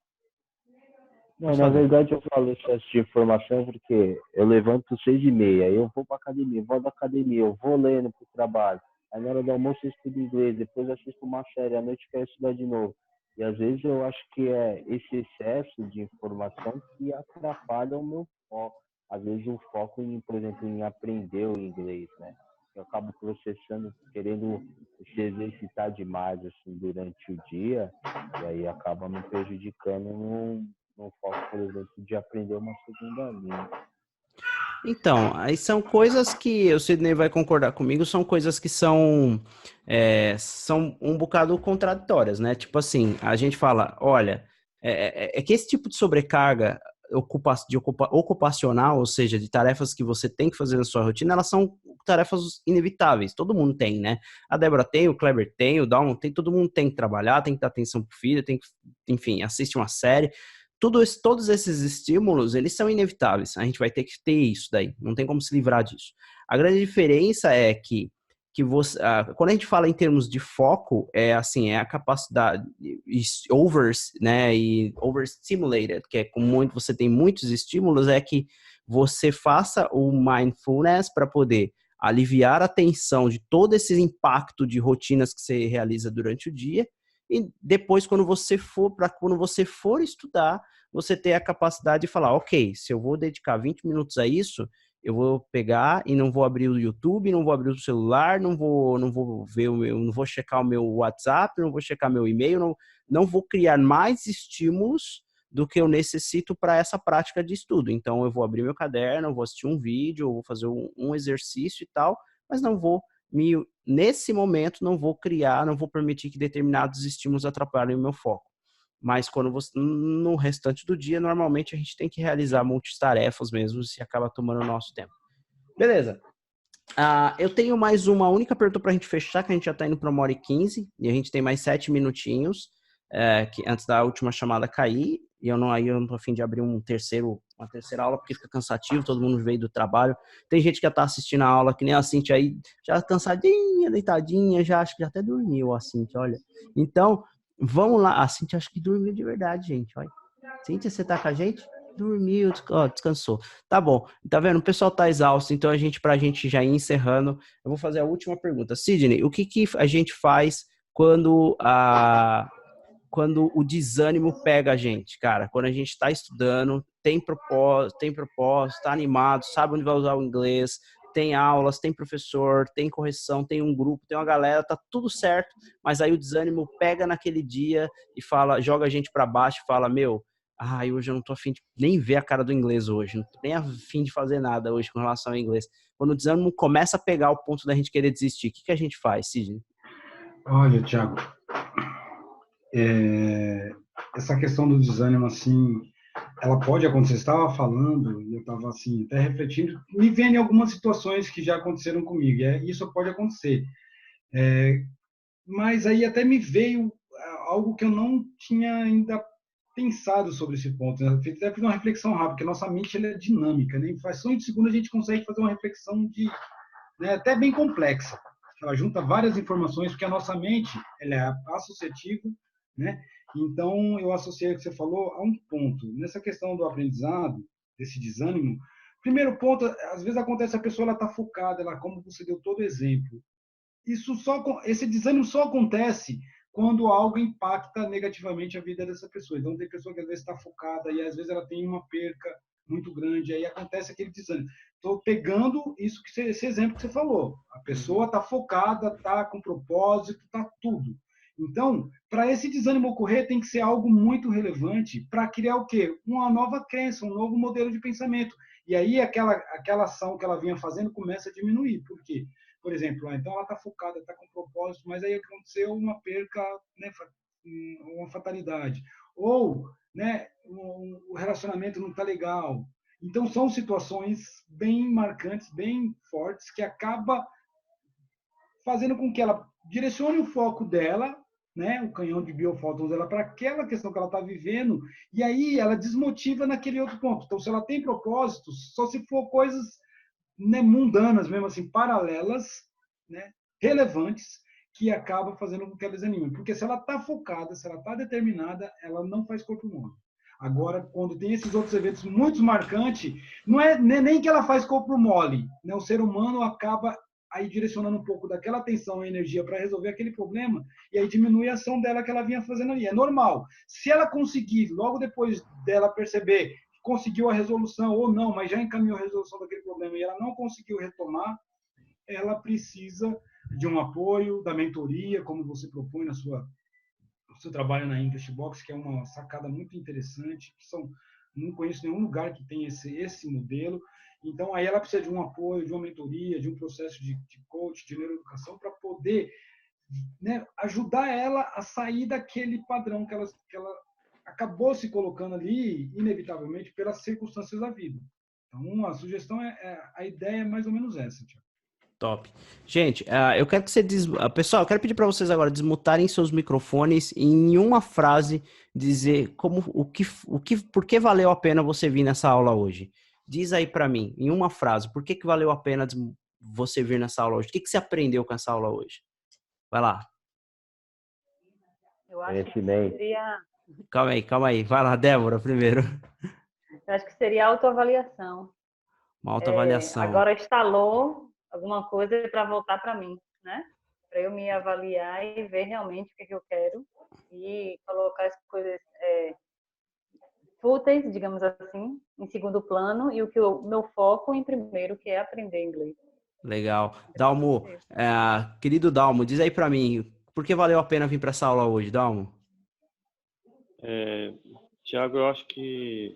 Speaker 5: Não, na verdade eu falo excesso de informação porque eu levanto 6h30, eu vou pra academia, vou da academia, eu vou lendo pro trabalho. Aí na hora do almoço eu estudo inglês, depois eu assisto uma série, à noite eu quero estudar de novo. E às vezes eu acho que é esse excesso de informação que atrapalha o meu foco. Às vezes o foco, por exemplo, em aprender o inglês, né? eu acabo processando, querendo se exercitar demais assim, durante o dia, e aí acaba me prejudicando no foco, por exemplo, de aprender uma segunda língua.
Speaker 1: Então, aí são coisas que o Sidney vai concordar comigo, são coisas que são um bocado contraditórias, né? Tipo assim, a gente fala, olha, é que esse tipo de sobrecarga ocupacional, ou seja, de tarefas que você tem que fazer na sua rotina, elas são tarefas inevitáveis, todo mundo tem, né? A Débora tem, o Kleber tem, o Dalman tem, todo mundo tem que trabalhar, tem que dar atenção pro filho, tem que, enfim, assistir uma série. Todos esses estímulos, eles são inevitáveis. A gente vai ter que ter isso daí. Não tem como se livrar disso. A grande diferença é que você, quando a gente fala em termos de foco, é a capacidade overstimulated, que é com você tem muitos estímulos, é que você faça o mindfulness para poder aliviar a tensão de todo esse impacto de rotinas que você realiza durante o dia. E depois, quando você for estudar, você ter a capacidade de falar, ok, se eu vou dedicar 20 minutos a isso, eu vou pegar e não vou abrir o YouTube, não vou abrir o celular, não vou checar o meu WhatsApp, não vou checar meu e-mail, não vou criar mais estímulos do que eu necessito para essa prática de estudo. Então, eu vou abrir meu caderno, eu vou assistir um vídeo, eu vou fazer um exercício e tal, mas nesse momento, não vou permitir que determinados estímulos atrapalhem o meu foco. Mas no restante do dia, normalmente a gente tem que realizar multitarefas mesmo, se acaba tomando o nosso tempo. Beleza. Eu tenho mais uma única pergunta para a gente fechar, que a gente já está indo para 1h15, e a gente tem mais 7 minutinhos, antes da última chamada cair, e eu não tô a fim de abrir uma terceira aula, porque fica cansativo, todo mundo veio do trabalho. Tem gente que já tá assistindo a aula, que nem a Cintia aí, já cansadinha, deitadinha, já acho que já até dormiu a Cintia, olha. Então, vamos lá. A Cintia acho que dormiu de verdade, gente, olha. Cintia, você tá com a gente? Dormiu, descansou. Tá bom, tá vendo? O pessoal tá exausto, então pra gente já ir encerrando, eu vou fazer a última pergunta. Sidney, o que a gente faz quando o desânimo pega a gente, cara? Quando a gente está estudando, tem propósito, está animado, sabe onde vai usar o inglês, tem aulas, tem professor, tem correção, tem um grupo, tem uma galera, tá tudo certo, mas aí o desânimo pega naquele dia e joga a gente para baixo e fala, hoje eu não tô afim de nem ver a cara do inglês hoje, não tô nem afim de fazer nada hoje com relação ao inglês. Quando o desânimo começa a pegar o ponto da gente querer desistir, o que a gente faz, Sidney?
Speaker 2: Olha, Thiago, essa questão do desânimo, assim, ela pode acontecer. Você estava falando, e eu estava, assim, até refletindo, me vendo em algumas situações que já aconteceram comigo, e isso pode acontecer. Mas aí até me veio algo que eu não tinha ainda pensado sobre esse ponto. Né? Até fiz uma reflexão rápida, porque a nossa mente ela é dinâmica, né? Em fração de segundo a gente consegue fazer uma reflexão até bem complexa. Ela junta várias informações, porque a nossa mente ela é associativa, né? Então, eu associei o que você falou a um ponto. Nessa questão do aprendizado, desse desânimo, primeiro ponto, às vezes acontece a pessoa está focada, como você deu todo exemplo. Esse desânimo só acontece quando algo impacta negativamente a vida dessa pessoa. Então, tem pessoa que às vezes está focada e às vezes ela tem uma perca muito grande, aí acontece aquele desânimo. Estou pegando esse exemplo que você falou. A pessoa está focada, está com propósito, está tudo. Então, para esse desânimo ocorrer, tem que ser algo muito relevante para criar o quê? Uma nova crença, um novo modelo de pensamento. E aí, aquela ação que ela vinha fazendo começa a diminuir. Por quê? Por exemplo, então ela está focada, está com propósito, mas aí aconteceu uma perca, né, uma fatalidade. Ou o relacionamento não está legal. Então, são situações bem marcantes, bem fortes, que acaba fazendo com que ela direcione o foco dela, né, o canhão de biofótons dela, para aquela questão que ela está vivendo, e aí ela desmotiva naquele outro ponto. Então, se ela tem propósitos, só se for coisas, né, mundanas, mesmo assim, paralelas, né, relevantes, que acaba fazendo com que ela desanime. Porque se ela está focada, se ela está determinada, ela não faz corpo mole. Agora, quando tem esses outros eventos muito marcantes, não é nem que ela faz corpo mole, né? O ser humano acaba aí direcionando um pouco daquela atenção e energia para resolver aquele problema, e aí diminui a ação dela que ela vinha fazendo ali. É normal. Se ela conseguir, logo depois dela perceber que conseguiu a resolução ou não, mas já encaminhou a resolução daquele problema e ela não conseguiu retomar, ela precisa de um apoio, da mentoria, como você propõe no seu trabalho na English Box, que é uma sacada muito interessante, não conheço nenhum lugar que tenha esse modelo. Então, aí ela precisa de um apoio, de uma mentoria, de um processo de coach, de neuroeducação, para poder, né, ajudar ela a sair daquele padrão que ela acabou se colocando ali, inevitavelmente, pelas circunstâncias da vida. Então, a sugestão a ideia é mais ou menos essa, Tiago.
Speaker 1: Top. Gente, eu quero que você... Pessoal, eu quero pedir para vocês agora desmutarem seus microfones e em uma frase dizer por que valeu a pena você vir nessa aula hoje. Diz aí para mim, em uma frase, por que valeu a pena você vir nessa aula hoje? O que você aprendeu com essa aula hoje? Vai lá.
Speaker 6: Eu acho que seria...
Speaker 1: Calma aí. Vai lá, Débora, primeiro.
Speaker 6: Eu acho que seria autoavaliação.
Speaker 1: Uma autoavaliação.
Speaker 6: Agora instalou alguma coisa para voltar para mim, né? Para eu me avaliar e ver realmente o que eu quero e colocar as coisas fúteis, digamos assim, em segundo plano e o meu foco em primeiro, que é aprender inglês.
Speaker 1: Legal. Dalmo, querido Dalmo, diz aí para mim, por que valeu a pena vir para essa aula hoje, Dalmo?
Speaker 3: Tiago, eu acho que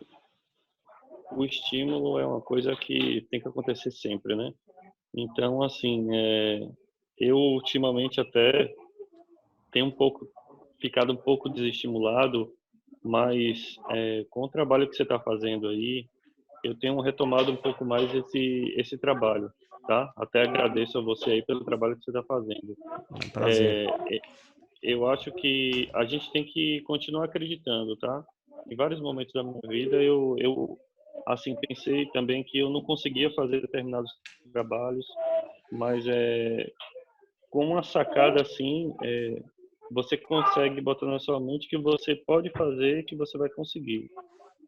Speaker 3: o estímulo é uma coisa que tem que acontecer sempre, né? Então, assim, eu ultimamente até tenho ficado um pouco desestimulado, mas com o trabalho que você está fazendo aí, eu tenho retomado um pouco mais esse trabalho, tá? Até agradeço a você aí pelo trabalho que você está fazendo.
Speaker 1: É um prazer.
Speaker 3: Eu acho que a gente tem que continuar acreditando, tá? Em vários momentos da minha vida, eu assim, pensei também que eu não conseguia fazer determinados trabalhos, mas com uma sacada assim, você consegue botar na sua mente que você pode fazer e que você vai conseguir.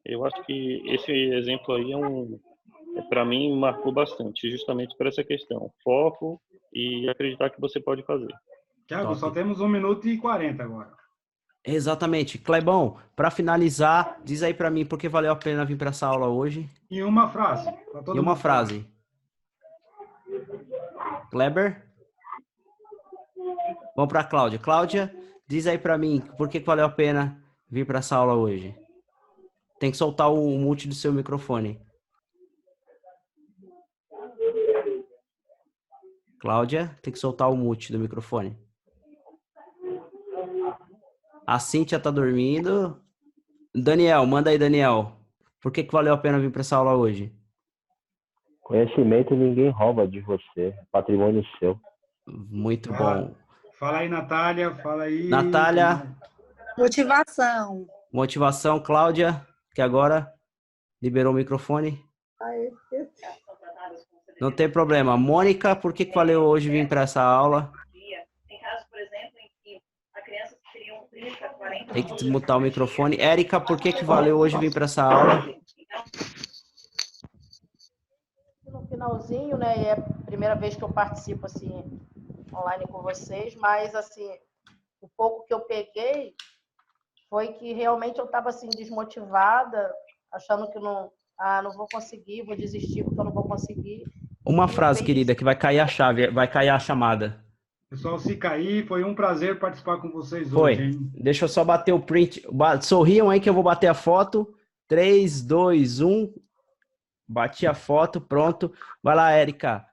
Speaker 3: Eu acho que esse exemplo aí para mim, marcou bastante, justamente por essa questão. Foco e acreditar que você pode fazer.
Speaker 2: Tiago, só temos 1 minuto e 40 agora.
Speaker 1: Exatamente. Clebão, para finalizar, diz aí para mim por que valeu a pena vir para essa aula hoje.
Speaker 2: Em uma frase.
Speaker 1: Em uma frase. Kleber? Vamos para a Cláudia. Cláudia, diz aí para mim por que valeu a pena vir para essa aula hoje. Tem que soltar o mute do seu microfone. Cláudia, tem que soltar o mute do microfone. A Cíntia tá dormindo. Daniel, manda aí, Daniel. Por que valeu a pena vir para essa aula hoje?
Speaker 5: Conhecimento ninguém rouba de você. Patrimônio seu.
Speaker 1: Muito bom.
Speaker 2: Fala aí, Natália. Fala aí.
Speaker 1: Natália.
Speaker 4: Motivação.
Speaker 1: Motivação, Cláudia, que agora liberou o microfone. Não tem problema. Mônica, por que valeu hoje vir para essa aula?
Speaker 7: Tem casos, por exemplo, em que a criança teria 30, 40...
Speaker 1: Tem que desmutar o microfone. Érica, por que valeu hoje vir para essa aula?
Speaker 4: No finalzinho, né, é a primeira vez que eu participo assim online com vocês, mas assim, o pouco que eu peguei foi que realmente eu estava assim desmotivada, achando que não vou conseguir, vou desistir porque eu não vou conseguir.
Speaker 1: Uma frase, querida, que vai cair a chave, vai cair a chamada.
Speaker 2: Pessoal, se cair, foi um prazer participar com vocês
Speaker 1: hoje.
Speaker 2: Foi. Hein?
Speaker 1: Deixa eu só bater o print. Sorriam aí que eu vou bater a foto. 3, 2, 1. Bati a foto, pronto. Vai lá, Érica.